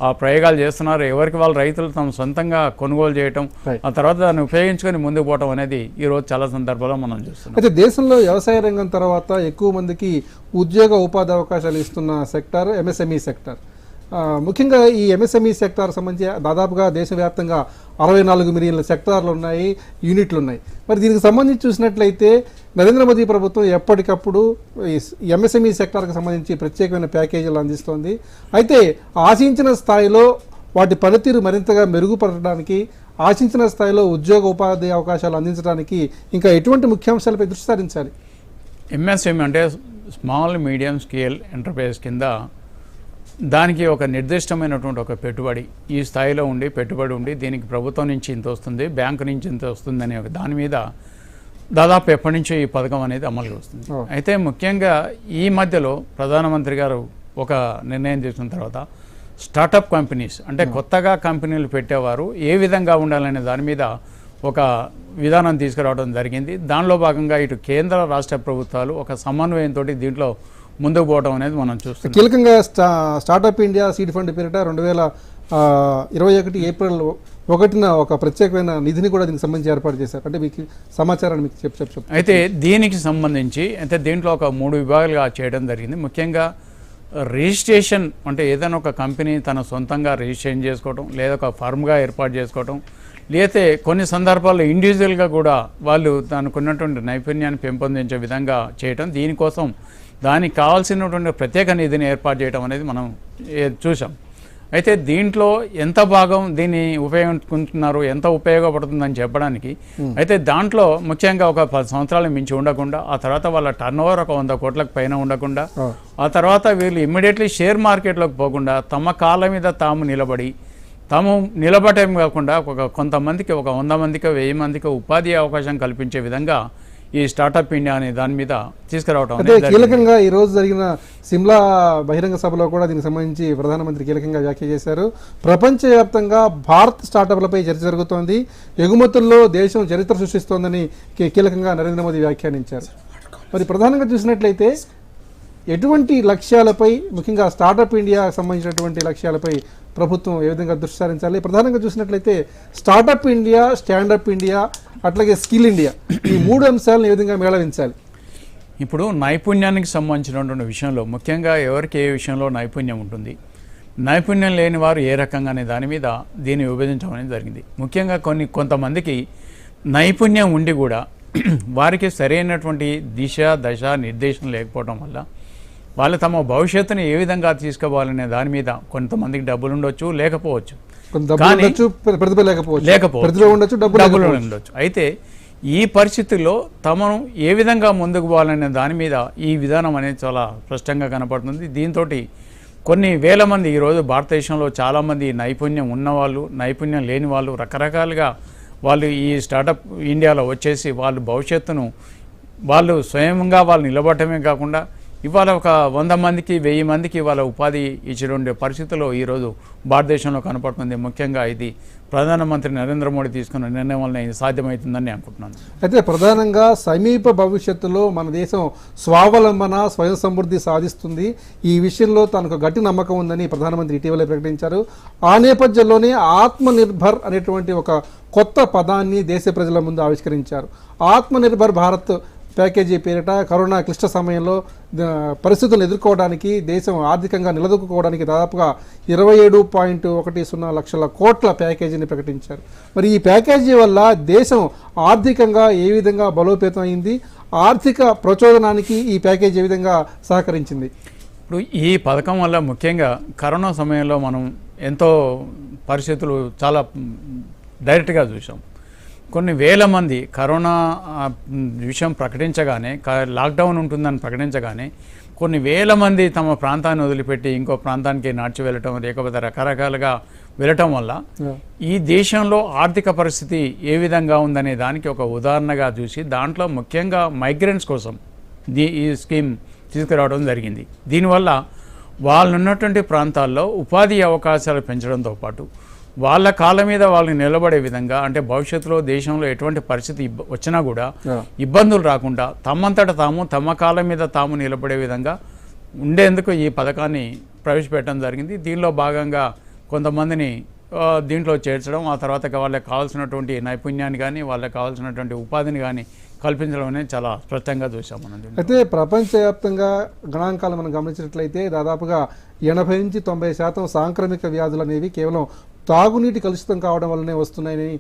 ఆ ప్రయోగాలు చేస్తున్నారు. ఎవరికి వాళ్ళు రైతులు తమ సొంతంగా కొనుగోలు చేయటం, ఆ తర్వాత దాన్ని ఉపయోగించుకొని ముందుకు పోవడం అనేది ఈరోజు చాలా సందర్భాల్లో మనం చూస్తున్నాం. అయితే దేశంలో వ్యవసాయ రంగం తర్వాత ఎక్కువ మందికి ఉద్యోగ ఉపాధి అవకాశాలు ఇస్తున్న సెక్టార్ ఎంఎస్ఎంఈ సెక్టార్. ముఖ్యంగా ఈ ఎంఎస్ఎంఈ సెక్టార్ సంబంధించి దాదాపుగా దేశవ్యాప్తంగా 64 మిలియన్ల సెక్టార్లు ఉన్నాయి, యూనిట్లు ఉన్నాయి. మరి దీనికి సంబంధించి చూసినట్లయితే నరేంద్ర మోదీ ప్రభుత్వం ఎప్పటికప్పుడు ఈ ఎంఎస్ఎంఈ సెక్టార్కి సంబంధించి ప్రత్యేకమైన ప్యాకేజీలు అందిస్తోంది. అయితే ఆశించిన స్థాయిలో వాటి పనితీరు మరింతగా మెరుగుపరచడానికి, ఆశించిన స్థాయిలో ఉద్యోగ ఉపాధి అవకాశాలు అందించడానికి ఇంకా ఎటువంటి ముఖ్యాంశాలపై దృష్టి సారించాలి? ఎంఎస్ఎంఈ అంటే స్మాల్ మీడియం స్కేల్ ఎంటర్ప్రైజ్ కింద దానికి ఒక నిర్దిష్టమైనటువంటి ఒక పెట్టుబడి ఈ స్థాయిలో ఉండి పెట్టుబడి ఉండి దీనికి ప్రభుత్వం నుంచి ఇంత వస్తుంది, బ్యాంకు నుంచి ఇంత వస్తుంది అనే ఒక దాని మీద దాదాపు ఎప్పటి నుంచో ఈ పథకం అనేది అమలుకి వస్తుంది. అయితే ముఖ్యంగా ఈ మధ్యలో ప్రధానమంత్రి గారు ఒక నిర్ణయం తీసుకున్న తర్వాత స్టార్టప్ కంపెనీస్ అంటే కొత్తగా కంపెనీలు పెట్టేవారు ఏ విధంగా ఉండాలనే దాని మీద ఒక విధానం తీసుకురావడం జరిగింది. దానిలో భాగంగా ఇటు కేంద్ర రాష్ట్ర ప్రభుత్వాలు ఒక సమన్వయంతో దీంట్లో ముందుకు పోవడం అనేది మనం చూస్తాం. కీలకంగా స్టార్టప్ ఇండియా సీడ్ ఫండ్ పేరిట 2021 ఏప్రిల్ 1న ఒక ప్రత్యేకమైన నిధిని కూడా దీనికి సంబంధించి ఏర్పాటు చేశారు. అంటే మీకు సమాచారాన్ని మీకు చెప్పు. అయితే దీనికి సంబంధించి అయితే దీంట్లో ఒక 3 విభాగాలుగా చేయడం జరిగింది. ముఖ్యంగా రిజిస్ట్రేషన్ అంటే ఏదైనా ఒక కంపెనీ తన సొంతంగా రిజిస్ట్రేషన్ చేసుకోవడం, లేదా ఒక ఫర్మ్గా ఏర్పాటు చేసుకోవడం, లేతే కొన్ని సందర్భాల్లో ఇండివిజువల్గా కూడా వాళ్ళు తనకు ఉన్నటువంటి నైపుణ్యాన్ని పెంపొందించే విధంగా చేయటం, దీనికోసం దానికి కావాల్సినటువంటి ప్రత్యేక నిధిని ఏర్పాటు చేయడం అనేది మనం చూసాం. అయితే దీంట్లో ఎంత భాగం దీన్ని ఉపయోగించుకుంటున్నారు, ఎంత ఉపయోగపడుతుందని చెప్పడానికి అయితే దాంట్లో ముఖ్యంగా ఒక 10 సంవత్సరాలు మించి ఉండకుండా, ఆ తర్వాత వాళ్ళ టర్నోవర్ ఒక 100 కోట్లకు పైన ఉండకుండా, ఆ తర్వాత వీళ్ళు ఇమ్మీడియట్లీ షేర్ మార్కెట్లోకి పోకుండా తమ కాళ్ళ మీద తాము నిలబడి తాము నిలబడటం కాకుండా కొంతమందికి ఒక 100 మందికి 1000 మందికి ఉపాధి అవకాశం కల్పించే విధంగా ఈ స్టార్టప్ ఇండియా అనే దాని మీద తీసుకురావడం. అంటే కీలకంగా ఈ రోజు జరిగిన సిమ్లా బహిరంగ సభలో కూడా దీనికి సంబంధించి ప్రధానమంత్రి కీలకంగా వ్యాఖ్య చేశారు. ప్రపంచవ్యాప్తంగా భారత్ స్టార్టప్లపై చర్చ జరుగుతోంది, ఎగుమతుల్లో దేశం చరిత్ర సృష్టిస్తోందని కీలకంగా నరేంద్ర మోదీ వ్యాఖ్యానించారు. మరి ప్రధానంగా చూసినట్లయితే ఎటువంటి లక్ష్యాలపై, ముఖ్యంగా స్టార్టప్ ఇండియా సంబంధించినటువంటి లక్ష్యాలపై ప్రభుత్వం ఏ విధంగా దృష్టి సారించాలి? ప్రధానంగా చూసినట్లయితే స్టార్టప్ ఇండియా, స్టాండప్ ఇండియా, అట్లాగే స్కిల్ ఇండియా, ఈ 3 అంశాలను ఏ విధంగా మేళవించాలి? ఇప్పుడు నైపుణ్యానికి సంబంధించినటువంటి విషయంలో ముఖ్యంగా ఎవరికి ఏ విషయంలో నైపుణ్యం ఉంటుంది, నైపుణ్యం లేని వారు ఏ రకంగా అనే దాని మీద దీన్ని విభజించడం అనేది జరిగింది. ముఖ్యంగా కొంతమందికి నైపుణ్యం ఉండి కూడా వారికి సరైనటువంటి దిశ దశ నిర్దేశం లేకపోవడం వల్ల వాళ్ళు తమ భవిష్యత్తుని ఏ విధంగా తీసుకోవాలనే దాని మీద కొంతమందికి డబ్బులు ఉండొచ్చు, లేకపోవచ్చు, డబ్బులు ఉండొచ్చు. అయితే ఈ పరిస్థితుల్లో తమను ఏ విధంగా ముందుకు పోవాలనే దాని మీద ఈ విధానం అనేది చాలా స్పష్టంగా కనపడుతుంది. దీంతో కొన్ని వేల మంది ఈరోజు భారతదేశంలో చాలామంది నైపుణ్యం ఉన్నవాళ్ళు, నైపుణ్యం లేని వాళ్ళు రకరకాలుగా వాళ్ళు ఈ స్టార్టప్ ఇండియాలో వచ్చేసి వాళ్ళు భవిష్యత్తును వాళ్ళు స్వయంగా వాళ్ళు నిలబడటమే కాకుండా ఇవాళ ఒక 100 మందికి 1000 మందికి ఇవాళ ఉపాధి ఇచ్చేటువంటి పరిస్థితుల్లో ఈరోజు భారతదేశంలో కనపడుతుంది. ముఖ్యంగా ఇది ప్రధానమంత్రి నరేంద్ర మోడీ తీసుకున్న నిర్ణయం వలన ఇది సాధ్యమవుతుందని నేను అనుకుంటున్నాను. అయితే ప్రధానంగా సమీప భవిష్యత్తులో మన దేశం స్వావలంబన స్వయం సమృద్ధి సాధిస్తుంది. ఈ విషయంలో తనకు గట్టి నమ్మకం ఉందని ప్రధానమంత్రి ఇటీవలే ప్రకటించారు. ఆ నేపథ్యంలోనే ఆత్మనిర్భర్ అనేటువంటి ఒక కొత్త పదాన్ని దేశ ప్రజల ముందు ఆవిష్కరించారు. ఆత్మనిర్భర్ భారత్ ప్యాకేజీ పేరిట కరోనా క్లిష్ట సమయంలో పరిస్థితులను ఎదుర్కోవడానికి, దేశం ఆర్థికంగా నిలదొక్కుకోవడానికి దాదాపుగా 27.10 లక్షల కోట్ల ప్యాకేజీని ప్రకటించారు. మరి ఈ ప్యాకేజీ వల్ల దేశం ఆర్థికంగా ఏ విధంగా బలోపేతం అయింది, ఆర్థిక ప్రచోదనానికి ఈ ప్యాకేజీ ఏ విధంగా సహకరించింది? ఇప్పుడు ఈ పథకం వల్ల ముఖ్యంగా కరోనా సమయంలో మనం ఎంతో పరిస్థితులు చాలా డైరెక్ట్గా చూసాం. కొన్ని వేల మంది కరోనా విషయం ప్రకటించగానే, లాక్డౌన్ ఉంటుందని ప్రకటించగానే కొన్ని వేల మంది తమ ప్రాంతాన్ని వదిలిపెట్టి ఇంకో ప్రాంతానికి నడిచి వెళ్ళటం, లేకపోతే రకరకాలుగా వెళ్ళటం వల్ల ఈ దేశంలో ఆర్థిక పరిస్థితి ఏ విధంగా ఉందనే దానికి ఒక ఉదాహరణగా చూసి దాంట్లో ముఖ్యంగా మైగ్రెంట్స్ కోసం ఈ స్కీమ్ తీసుకురావడం జరిగింది. దీనివల్ల వాళ్ళు ఉన్నటువంటి ప్రాంతాల్లో ఉపాధి అవకాశాలు పెంచడంతో పాటు వాళ్ళ కాళ్ళ మీద వాళ్ళని నిలబడే విధంగా, అంటే భవిష్యత్తులో దేశంలో ఎటువంటి పరిస్థితి వచ్చినా కూడా ఇబ్బందులు రాకుండా తమ్మంతట తాము తమ కాళ్ళ మీద తాము నిలబడే విధంగా ఉండేందుకు ఈ పథకాన్ని ప్రవేశపెట్టడం జరిగింది. దీనిలో భాగంగా కొంతమందిని దీంట్లో చేర్చడం, ఆ తర్వాత వాళ్ళకి కావాల్సినటువంటి నైపుణ్యాన్ని కానీ వాళ్ళకి కావాల్సినటువంటి ఉపాధిని కానీ కల్పించడం అనేది చాలా స్పష్టంగా చూసాం మనం. అయితే ప్రపంచవ్యాప్తంగా గణాంకాలు మనం గమనించినట్లయితే దాదాపుగా 80-90% సాంక్రమిక వ్యాధులు అనేవి కేవలం తాగునీటి కలుషితం కావడం వల్లనే వస్తున్నాయని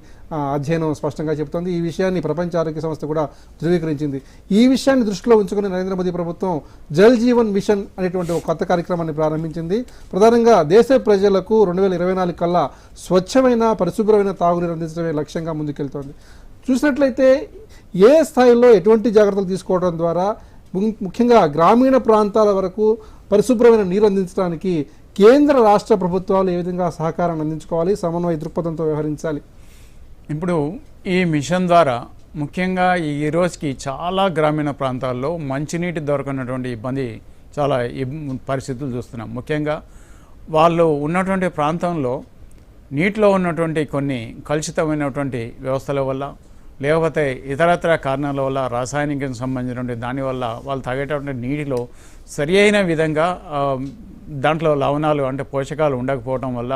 అధ్యయనం స్పష్టంగా చెబుతోంది. ఈ విషయాన్ని ప్రపంచ ఆరోగ్య సంస్థ కూడా ధృవీకరించింది. ఈ విషయాన్ని దృష్టిలో ఉంచుకుని నరేంద్ర మోదీ ప్రభుత్వం జల్ జీవన్ మిషన్ అనేటువంటి ఒక కొత్త కార్యక్రమాన్ని ప్రారంభించింది. ప్రధానంగా దేశ ప్రజలకు 2024 కల్లా స్వచ్ఛమైన పరిశుభ్రమైన తాగునీరు అందించడమే లక్ష్యంగా ముందుకెళ్తోంది. చూసినట్లయితే ఏ స్థాయిలో ఎటువంటి జాగ్రత్తలు తీసుకోవడం ద్వారా ముఖ్యంగా గ్రామీణ ప్రాంతాల వరకు పరిశుభ్రమైన నీరు అందించడానికి కేంద్ర రాష్ట్ర ప్రభుత్వాలు ఏ విధంగా సహకారాన్ని అందించుకోవాలి, సమన్వయ దృక్పథంతో వ్యవహరించాలి? ఇప్పుడు ఈ మిషన్ ద్వారా ముఖ్యంగా ఈ రోజుకి చాలా గ్రామీణ ప్రాంతాల్లో మంచినీటి దొరకనటువంటి ఇబ్బంది చాలా పరిస్థితులు చూస్తున్నాం. ముఖ్యంగా వాళ్ళు ఉన్నటువంటి ప్రాంతంలో నీటిలో ఉన్నటువంటి కొన్ని కలుషితమైనటువంటి వ్యవస్థల వల్ల, లేకపోతే ఇతరత్ర కారణాల వల్ల, రాసాయనికం సంబంధించినటువంటి దానివల్ల వాళ్ళు తాగేటటువంటి నీటిలో సరి అయిన విధంగా దాంట్లో లవణాలు అంటే పోషకాలు ఉండకపోవడం వల్ల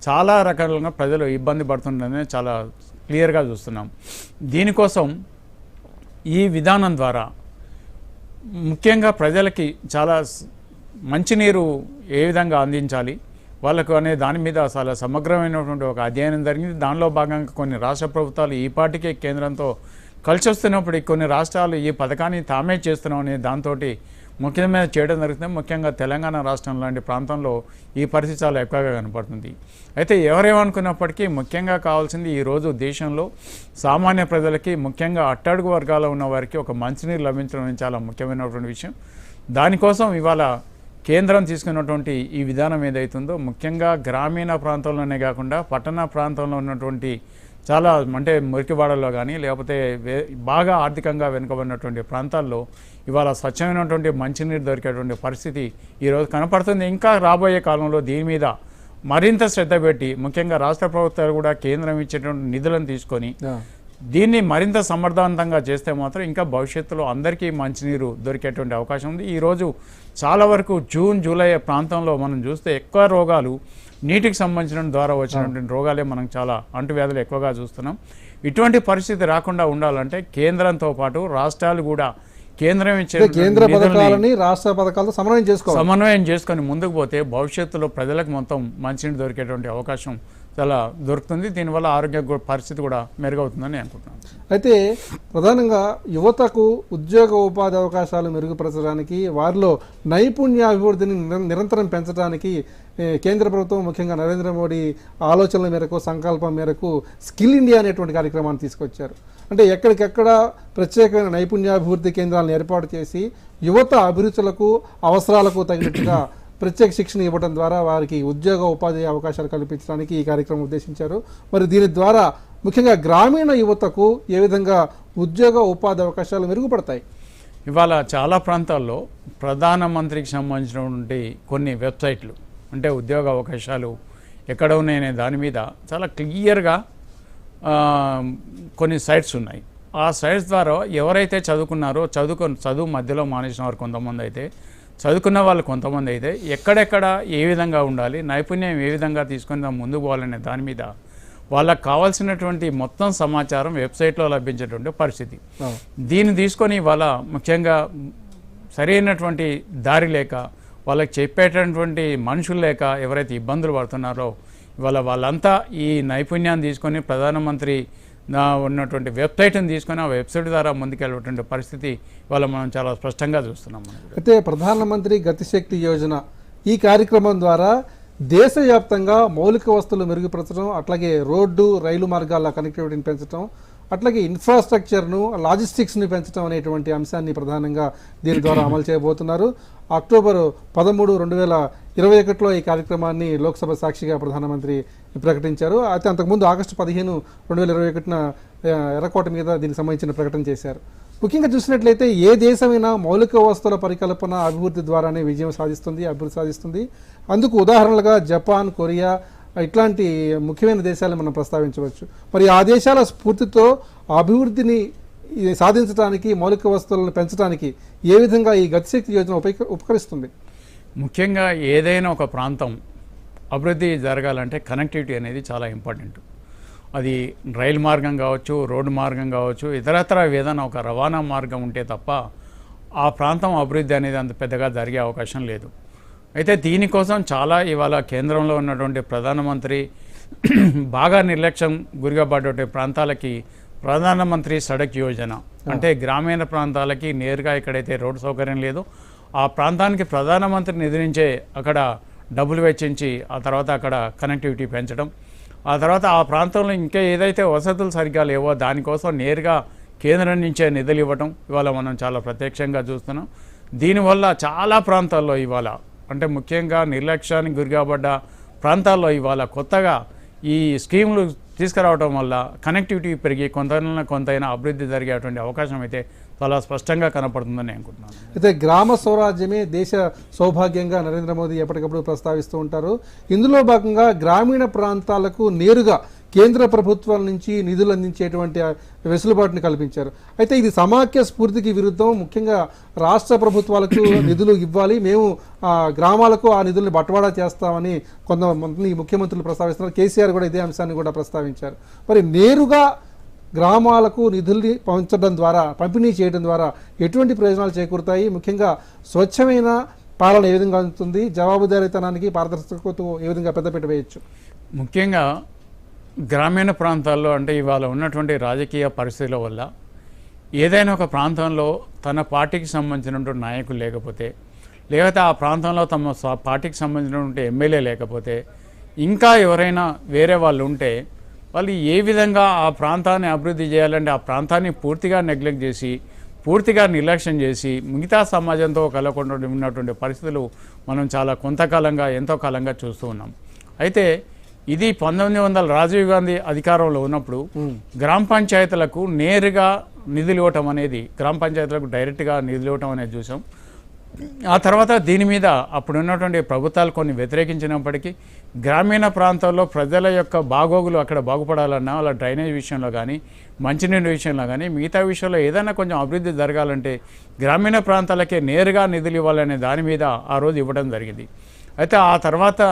చాలా రకాలుగా ప్రజలు ఇబ్బంది పడుతుండని చాలా క్లియర్గా చూస్తున్నాం. దీనికోసం ఈ విధానం ద్వారా ముఖ్యంగా ప్రజలకి చాలా మంచినీరు ఏ విధంగా అందించాలి వాళ్ళకు అనే దాని మీద చాలా సమగ్రమైనటువంటి ఒక అధ్యయనం జరిగింది. దానిలో భాగంగా కొన్ని రాష్ట్ర ప్రభుత్వాలు ఈ పాటికే కేంద్రంతో కలిసి వస్తున్నప్పుడు కొన్ని రాష్ట్రాలు ఈ పథకాన్ని తామే చేస్తున్నాం అనే దాంతో ముఖ్యమైన చేయడం జరుగుతుంది. ముఖ్యంగా తెలంగాణ రాష్ట్రం లాంటి ప్రాంతంలో ఈ పరిస్థితి చాలా ఎక్కువగా కనపడుతుంది. అయితే ఎవరేమనుకున్నప్పటికీ ముఖ్యంగా కావాల్సింది ఈరోజు దేశంలో సామాన్య ప్రజలకి, ముఖ్యంగా అట్టడుగు వర్గాల్లో ఉన్న వారికి ఒక మంచినీరు లభించడం చాలా ముఖ్యమైనటువంటి విషయం. దానికోసం ఇవాళ కేంద్రం తీసుకున్నటువంటి ఈ విధానం ఏదైతుందో ముఖ్యంగా గ్రామీణ ప్రాంతంలోనే కాకుండా పట్టణ ప్రాంతంలో ఉన్నటువంటి చాలా అంటే మురికివాడల్లో కానీ లేకపోతే బాగా ఆర్థికంగా వెనుకబడినటువంటి ప్రాంతాల్లో ఇవాళ స్వచ్ఛమైనటువంటి మంచినీరు దొరికేటువంటి పరిస్థితి ఈరోజు కనపడుతుంది. ఇంకా రాబోయే కాలంలో దీని మీద మరింత శ్రద్ధ పెట్టి ముఖ్యంగా రాష్ట్ర ప్రభుత్వాలు కూడా కేంద్రం ఇచ్చేటువంటి నిధులను తీసుకొని దీన్ని మరింత సమర్థవంతంగా చేస్తే మాత్రం ఇంకా భవిష్యత్తులో అందరికీ మంచినీరు దొరికేటువంటి అవకాశం ఉంది. ఈరోజు చాలా వరకు జూన్ జూలై ప్రాంతంలో మనం చూస్తే ఎక్కువ రోగాలు నీటికి సంబంధించిన ద్వారా వచ్చినటువంటి రోగాలే మనం చాలా అంటువ్యాధులు ఎక్కువగా చూస్తున్నాం. ఇటువంటి పరిస్థితి రాకుండా ఉండాలంటే కేంద్రంతో పాటు రాష్ట్రాలు కూడా కేంద్రం ఇచ్చే కేంద్ర పథకాలని రాష్ట్ర పథకాలతో సమన్వయం చేసుకొని ముందుకు పోతే భవిష్యత్తులో ప్రజలకు మొత్తం మంచినీరు దొరికేటువంటి అవకాశం చాలా దొరుకుతుంది. దీనివల్ల ఆరోగ్య పరిస్థితి కూడా మెరుగవుతుందని అనుకుంటున్నాను. అయితే ప్రధానంగా యువతకు ఉద్యోగ ఉపాధి అవకాశాలు మెరుగుపరచడానికి, వారిలో నైపుణ్యాభివృద్ధిని నిరంతరం పెంచడానికి కేంద్ర ప్రభుత్వం ముఖ్యంగా నరేంద్ర మోడీ ఆలోచనల మేరకు, సంకల్పం మేరకు స్కిల్ ఇండియా అనేటువంటి కార్యక్రమాన్ని తీసుకొచ్చారు. అంటే ఎక్కడికెక్కడ ప్రత్యేకమైన నైపుణ్యాభివృద్ధి కేంద్రాలను ఏర్పాటు చేసి యువత అభిరుచులకు అవసరాలకు తగినట్టుగా ప్రత్యేక శిక్షణ ఇవ్వడం ద్వారా వారికి ఉద్యోగ ఉపాధి అవకాశాలు కల్పించడానికి ఈ కార్యక్రమం ఉద్దేశించారు. మరి దీని ద్వారా ముఖ్యంగా గ్రామీణ యువతకు ఏ విధంగా ఉద్యోగ ఉపాధి అవకాశాలు మెరుగుపడతాయి? ఇవాళ చాలా ప్రాంతాల్లో ప్రధానమంత్రికి సంబంధించినటువంటి కొన్ని వెబ్సైట్లు అంటే ఉద్యోగ అవకాశాలు ఎక్కడ ఉన్నాయనే దాని మీద చాలా క్లియర్గా కొన్ని సైట్స్ ఉన్నాయి. ఆ సైట్స్ ద్వారా ఎవరైతే చదువుకున్నారో చదువు మధ్యలో మానేసిన వారు కొంతమంది అయితే, చదువుకున్న వాళ్ళు కొంతమంది అయితే ఎక్కడెక్కడ ఏ విధంగా ఉండాలి, నైపుణ్యం ఏ విధంగా తీసుకొని ముందుకు పోవాలనే దాని మీద వాళ్ళకు కావాల్సినటువంటి మొత్తం సమాచారం వెబ్సైట్లో లభించేటువంటి పరిస్థితి. దీన్ని తీసుకొని వాళ్ళ ముఖ్యంగా సరైనటువంటి దారి లేక, వాళ్ళకి చెప్పేటటువంటి మనుషులు లేక ఎవరైతే ఇబ్బందులు పడుతున్నారో ఇవాళ వాళ్ళంతా ఈ నైపుణ్యాన్ని తీసుకొని ప్రధానమంత్రి ఉన్నటువంటి వెబ్సైట్ని తీసుకొని ఆ వెబ్సైట్ ద్వారా ముందుకెళ్ళేటువంటి పరిస్థితి ఇవాళ మనం చాలా స్పష్టంగా చూస్తున్నాం. అయితే ప్రధానమంత్రి గతిశక్తి యోజన ఈ కార్యక్రమం ద్వారా దేశవ్యాప్తంగా మౌలిక వస్తువులు మెరుగుపరచడం, అట్లాగే రోడ్డు రైలు మార్గాల కనెక్టివిటీని పెంచడం, అట్లాగే ఇన్ఫ్రాస్ట్రక్చర్ను లాజిస్టిక్స్ని పెంచడం అనేటువంటి అంశాన్ని ప్రధానంగా దీని ద్వారా అమలు చేయబోతున్నారు. అక్టోబర్ 13, 2021లో ఈ కార్యక్రమాన్ని లోక్సభ సాక్షిగా ప్రధానమంత్రి ప్రకటించారు. అయితే అంతకుముందు ఆగస్టు 15, 2021న ఎర్రకోట మీద దీనికి సంబంధించిన ప్రకటన చేశారు. ముఖ్యంగా చూసినట్లయితే ఏ దేశమైనా మౌలిక వస్తువుల పరికల్పన అభివృద్ధి ద్వారానే విజయం సాధిస్తుంది, అభివృద్ధి సాధిస్తుంది. అందుకు ఉదాహరణలుగా జపాన్, కొరియా ఇట్లాంటి ముఖ్యమైన దేశాలను మనం ప్రస్తావించవచ్చు. మరి ఆ దేశాల స్ఫూర్తితో అభివృద్ధిని సాధించడానికి, మౌలిక వస్తువులను పెంచడానికి ఏ విధంగా ఈ గతిశక్తి యోజన ఉపకరిస్తుంది? ముఖ్యంగా ఏదైనా ఒక ప్రాంతం అభివృద్ధి జరగాలంటే కనెక్టివిటీ అనేది చాలా ఇంపార్టెంట్. అది రైలు మార్గం కావచ్చు, రోడ్డు మార్గం కావచ్చు, ఇతరత్ర ఏదైనా ఒక రవాణా మార్గం ఉంటే తప్ప ఆ ప్రాంతం అభివృద్ధి అనేది అంత పెద్దగా జరిగే అవకాశం లేదు. అయితే దీనికోసం చాలా ఇవాళ కేంద్రంలో ఉన్నటువంటి ప్రధానమంత్రి బాగా నిర్లక్ష్యం గురిగాబడ్డ ప్రాంతాలకి ప్రధానమంత్రి సడక్ యోజన అంటే గ్రామీణ ప్రాంతాలకి నేరుగా ఎక్కడైతే రోడ్డు సౌకర్యం లేదో ఆ ప్రాంతానికి ప్రధానమంత్రి నిధి నుంచే అక్కడ డబ్బులు వెచ్చించి ఆ తర్వాత అక్కడ కనెక్టివిటీ పెంచడం, ఆ తర్వాత ఆ ప్రాంతంలో ఇంకా ఏదైతే వసతులు సరిగ్గా లేవో దానికోసం నేరుగా కేంద్రం నుంచే నిధులు ఇవ్వటం ఇవాళ మనం చాలా ప్రత్యక్షంగా చూస్తున్నాం. దీనివల్ల చాలా ప్రాంతాల్లో ఇవాళ అంటే ముఖ్యంగా నిర్లక్ష్యానికి గురిగాబడ్డ ప్రాంతాల్లో ఇవాళ కొత్తగా ఈ స్కీములు తీసుకురావడం వల్ల కనెక్టివిటీ పెరిగి కొంతైనా అభివృద్ధి జరిగేటువంటి అవకాశం అయితే చాలా స్పష్టంగా కనపడుతుందని అనుకుంటున్నాను. అయితే గ్రామ స్వరాజ్యమే దేశ సౌభాగ్యంగా నరేంద్ర మోదీ ఎప్పటికప్పుడు ప్రస్తావిస్తూ ఉంటారు. ఇందులో భాగంగా గ్రామీణ ప్రాంతాలకు నేరుగా కేంద్ర ప్రభుత్వాల నుంచి నిధులు అందించేటువంటి వెసులుబాటుని కల్పించారు. అయితే ఇది సమాఖ్య స్ఫూర్తికి విరుద్ధం. ముఖ్యంగా రాష్ట్ర ప్రభుత్వాలకు నిధులు ఇవ్వాలి, మేము గ్రామాలకు ఆ నిధుల్ని బట్వాడా చేస్తామని కొంతమంది ముఖ్యమంత్రులు ప్రస్తావిస్తున్నారు. కేసీఆర్ కూడా ఇదే అంశాన్ని కూడా ప్రస్తావించారు. మరి నేరుగా గ్రామాలకు నిధుల్ని పంపిణీ చేయడం ద్వారా ఎటువంటి ప్రయోజనాలు చేకూరుతాయి? ముఖ్యంగా స్వచ్ఛమైన పాలన ఏ విధంగా అందుతుంది? జవాబుదారీతనానికి, పారదర్శకతకు ఏ విధంగా పెద్దపీట వేయచ్చు? ముఖ్యంగా గ్రామీణ ప్రాంతాల్లో అంటే ఇవాళ ఉన్నటువంటి రాజకీయ పరిస్థితుల వల్ల ఏదైనా ఒక ప్రాంతంలో తన పార్టీకి సంబంధించినటువంటి నాయకులు లేకపోతే, లేకపోతే ఆ ప్రాంతంలో తమ పార్టీకి సంబంధించినటువంటి ఎమ్మెల్యే లేకపోతే, ఇంకా ఎవరైనా వేరే వాళ్ళు ఉంటే వాళ్ళు ఏ విధంగా ఆ ప్రాంతాన్ని అభివృద్ధి చేయాలంటే ఆ ప్రాంతాన్ని పూర్తిగా నెగ్లెక్ట్ చేసి, పూర్తిగా నిర్లక్ష్యం చేసి మిగతా సమాజంతో కలవకుండా ఉన్నటువంటి పరిస్థితులు మనం చాలా కొంతకాలంగా ఎంతో కాలంగా చూస్తూ ఉన్నాం. అయితే ఇది 1900 రాజీవ్ గాంధీ అధికారంలో ఉన్నప్పుడు గ్రామ పంచాయతీలకు నేరుగా నిధులు ఇవ్వటం అనేది, గ్రామ పంచాయతీలకు డైరెక్ట్గా నిధులు ఇవ్వటం అనేది చూసాం. ఆ తర్వాత దీని మీద అప్పుడు ఉన్నటువంటి ప్రభుత్వాలు కొన్ని వ్యతిరేకించినప్పటికీ గ్రామీణ ప్రాంతాల్లో ప్రజల యొక్క బాగోగులు అక్కడ బాగుపడాలన్నా వాళ్ళ డ్రైనేజ్ విషయంలో కానీ, మంచినీటి విషయంలో కానీ, మిగతా విషయంలో ఏదైనా కొంచెం అభివృద్ధి జరగాలంటే గ్రామీణ ప్రాంతాలకే నేరుగా నిధులు ఇవ్వాలనే దాని మీద ఆ రోజు ఇవ్వడం జరిగింది. అయితే ఆ తర్వాత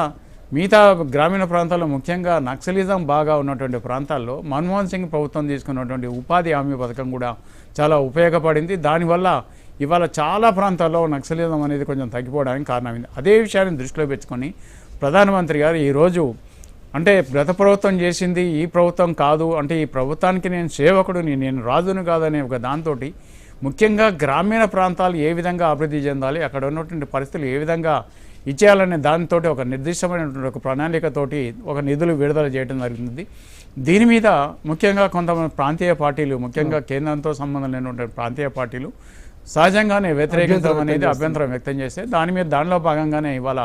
మిగతా గ్రామీణ ప్రాంతాల్లో ముఖ్యంగా నక్సలిజం బాగా ఉన్నటువంటి ప్రాంతాల్లో మన్మోహన్ సింగ్ ప్రభుత్వం తీసుకున్నటువంటి ఉపాధి హామీ పథకం కూడా చాలా ఉపయోగపడింది. దానివల్ల ఇవాళ చాలా ప్రాంతాల్లో నక్సలిజం అనేది కొంచెం తగ్గిపోవడానికి కారణమైంది. అదే విషయాన్ని దృష్టిలో పెట్టుకొని ప్రధానమంత్రి గారు ఈరోజు అంటే గత ప్రభుత్వం చేసింది ఈ ప్రభుత్వం కాదు, అంటే ఈ ప్రభుత్వానికి నేను సేవకుడిని, నేను రాజును కాదనే ఒక దాంతో ముఖ్యంగా గ్రామీణ ప్రాంతాలు ఏ విధంగా అభివృద్ధి చెందాలి, అక్కడ ఉన్నటువంటి పరిస్థితులు ఏ విధంగా ఇచ్చేయాలనే దానితో ఒక నిర్దిష్టమైనటువంటి ఒక ప్రణాళికతోటి ఒక నిధులు విడుదల చేయడం జరుగుతుంది. దీని మీద ముఖ్యంగా కొంతమంది ప్రాంతీయ పార్టీలు, ముఖ్యంగా కేంద్రంతో సంబంధం లేనటువంటి ప్రాంతీయ పార్టీలు సహజంగానే వ్యతిరేకించడం అనేది అభ్యంతరం వ్యక్తం చేస్తే దానిలో భాగంగానే ఇవాళ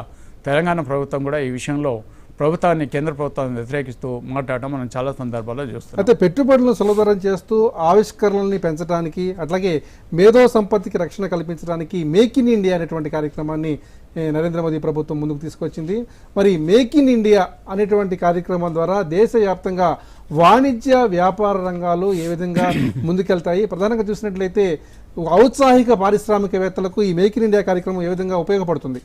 తెలంగాణ ప్రభుత్వం కూడా ఈ విషయంలో ప్రభుత్వాన్ని కేంద్ర ప్రభుత్వాన్ని వ్యతిరేకిస్తూ మాట్లాడటం మనం చాలా సందర్భాల్లో చూస్తున్నాం. అయితే పెట్టుబడులను సులభతరం చేస్తూ ఆవిష్కరణల్ని పెంచడానికి అట్లాగే మేధో సంపత్తికి రక్షణ కల్పించడానికి మేక్ ఇన్ ఇండియా అనేటువంటి కార్యక్రమాన్ని నరేంద్ర మోదీ ప్రభుత్వం ముందుకు తీసుకొచ్చింది. మరి మేక్ ఇన్ ఇండియా అనేటువంటి కార్యక్రమం ద్వారా దేశవ్యాప్తంగా వాణిజ్య వ్యాపార రంగాలు ఏ విధంగా ముందుకెళ్తాయి, ప్రధానంగా చూసినట్లయితే ఔత్సాహిక పారిశ్రామికవేత్తలకు ఈ మేక్ ఇన్ ఇండియా కార్యక్రమం ఏ విధంగా ఉపయోగపడుతుంది?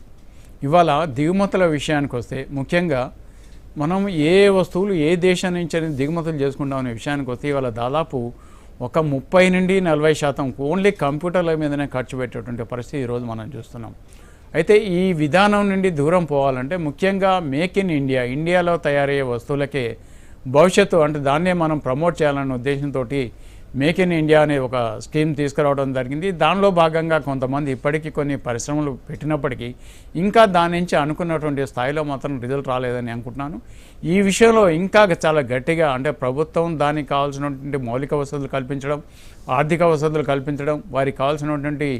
ఇవాళ దిగుమతుల విషయానికి వస్తే ముఖ్యంగా మనం ఏ వస్తువులు ఏ దేశం నుంచి దిగుమతులు చేసుకుంటాం అనే విషయానికి వస్తే ఇవాళ దాదాపు ఒక 30 నుండి 40% ఓన్లీ కంప్యూటర్ల మీదనే ఖర్చు పెట్టేటువంటి పరిస్థితి ఈరోజు మనం చూస్తున్నాం. అయితే ఈ విధానం నుండి దూరం పోవాలంటే ముఖ్యంగా మేక్ ఇన్ ఇండియా, ఇండియాలో తయారయ్యే వస్తువులకే భవిష్యత్తు, అంటే దాన్నే మనం ప్రమోట్ చేయాలనే ఉద్దేశంతో మేక్ ఇన్ ఇండియా అనే ఒక స్కీమ్ తీసుకురావడం జరిగింది. దానిలో భాగంగా కొంతమంది ఇప్పటికీ కొన్ని పరిశ్రమలు పెట్టినప్పటికీ ఇంకా దాని నుంచి అనుకున్నటువంటి స్థాయిలో మాత్రం రిజల్ట్ రాలేదని అనుకుంటున్నాను. ఈ విషయంలో ఇంకా చాలా గట్టిగా, అంటే ప్రభుత్వం దానికి కావాల్సినటువంటి మౌలిక వసతులు కల్పించడం, ఆర్థిక వసతులు కల్పించడం, వారికి కావాల్సినటువంటి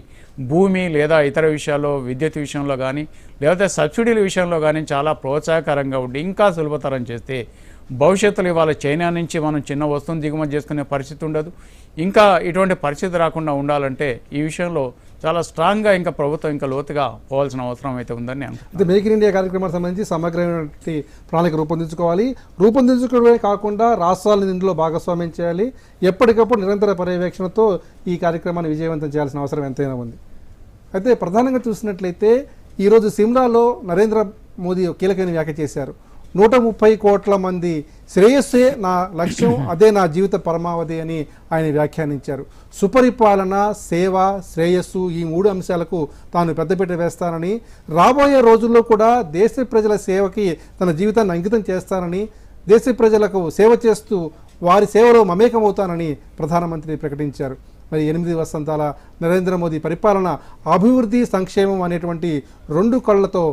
భూమి లేదా ఇతర విషయాల్లో విద్యుత్ విషయంలో కానీ లేకపోతే సబ్సిడీల విషయంలో కానీ చాలా ప్రోత్సాహకరంగా ఉండి ఇంకా సులభతరం చేస్తే భవిష్యత్తులో ఇవాళ చైనా నుంచి మనం చిన్న వస్తువును దిగుమతి చేసుకునే పరిస్థితి ఉండదు. ఇంకా ఇటువంటి పరిస్థితి రాకుండా ఉండాలంటే ఈ విషయంలో చాలా స్ట్రాంగ్గా ఇంకా ప్రభుత్వం ఇంకా లోతుగా పోవాల్సిన అవసరం అయితే ఉందని నేను అనుకుంటున్నాను. మేక్ ఇన్ ఇండియా కార్యక్రమానికి సంబంధించి సమగ్రమైనటువంటి ప్రణాళిక రూపొందించుకోవడమే కాకుండా రాష్ట్రాలను ఇందులో భాగస్వామ్యం చేయాలి. ఎప్పటికప్పుడు నిరంతర పర్యవేక్షణతో ఈ కార్యక్రమాన్ని విజయవంతం చేయాల్సిన అవసరం ఎంతైనా ఉంది. అయితే ప్రధానంగా చూసినట్లయితే ఈరోజు సిమ్లాలో నరేంద్ర మోదీ కీలకమైన వ్యాఖ్య చేశారు. 130 కోట్ల మంది శ్రేయస్సే నా లక్ష్యం, అదే నా జీవిత పరమావధి అని ఆయన వ్యాఖ్యానించారు. సుపరిపాలన, సేవ, శ్రేయస్సు ఈ 3 అంశాలకు తాను పెద్దపీట వేస్తానని, రాబోయే రోజుల్లో కూడా దేశ ప్రజల సేవకి తన జీవితాన్ని అంకితం చేస్తానని, దేశ ప్రజలకు సేవ చేస్తూ వారి సేవలో మమేకమవుతానని ప్రధానమంత్రి ప్రకటించారు. మరి 8 వసంతాల నరేంద్ర మోదీ పరిపాలన అభివృద్ధి, సంక్షేమం అనేటువంటి 2 కళ్ళతో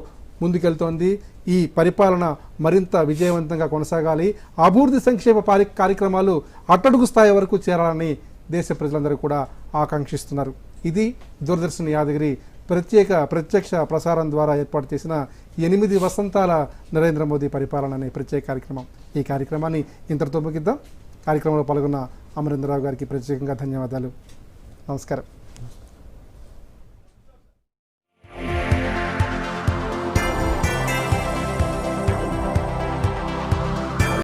ముందుకెళ్తోంది. ఈ పరిపాలన మరింత విజయవంతంగా కొనసాగాలి. అభివృద్ధి సంక్షేమ కార్యక్రమాలు అట్టడుగు స్థాయి వరకు చేరాలని దేశ ప్రజలందరూ కూడా ఆకాంక్షిస్తున్నారు. ఇది దూరదర్శన్ యాదగిరి ప్రత్యక్ష ప్రసారం ద్వారా ఏర్పాటు చేసిన 8 వసంతాల నరేంద్ర మోదీ పరిపాలన అనే ప్రత్యేక కార్యక్రమం. ఈ కార్యక్రమాన్ని ఇంతటితో ముగిద్దాం. కార్యక్రమంలో పాల్గొన్న అమరేంద్రరావు గారికి ప్రత్యేకంగా ధన్యవాదాలు. నమస్కారం.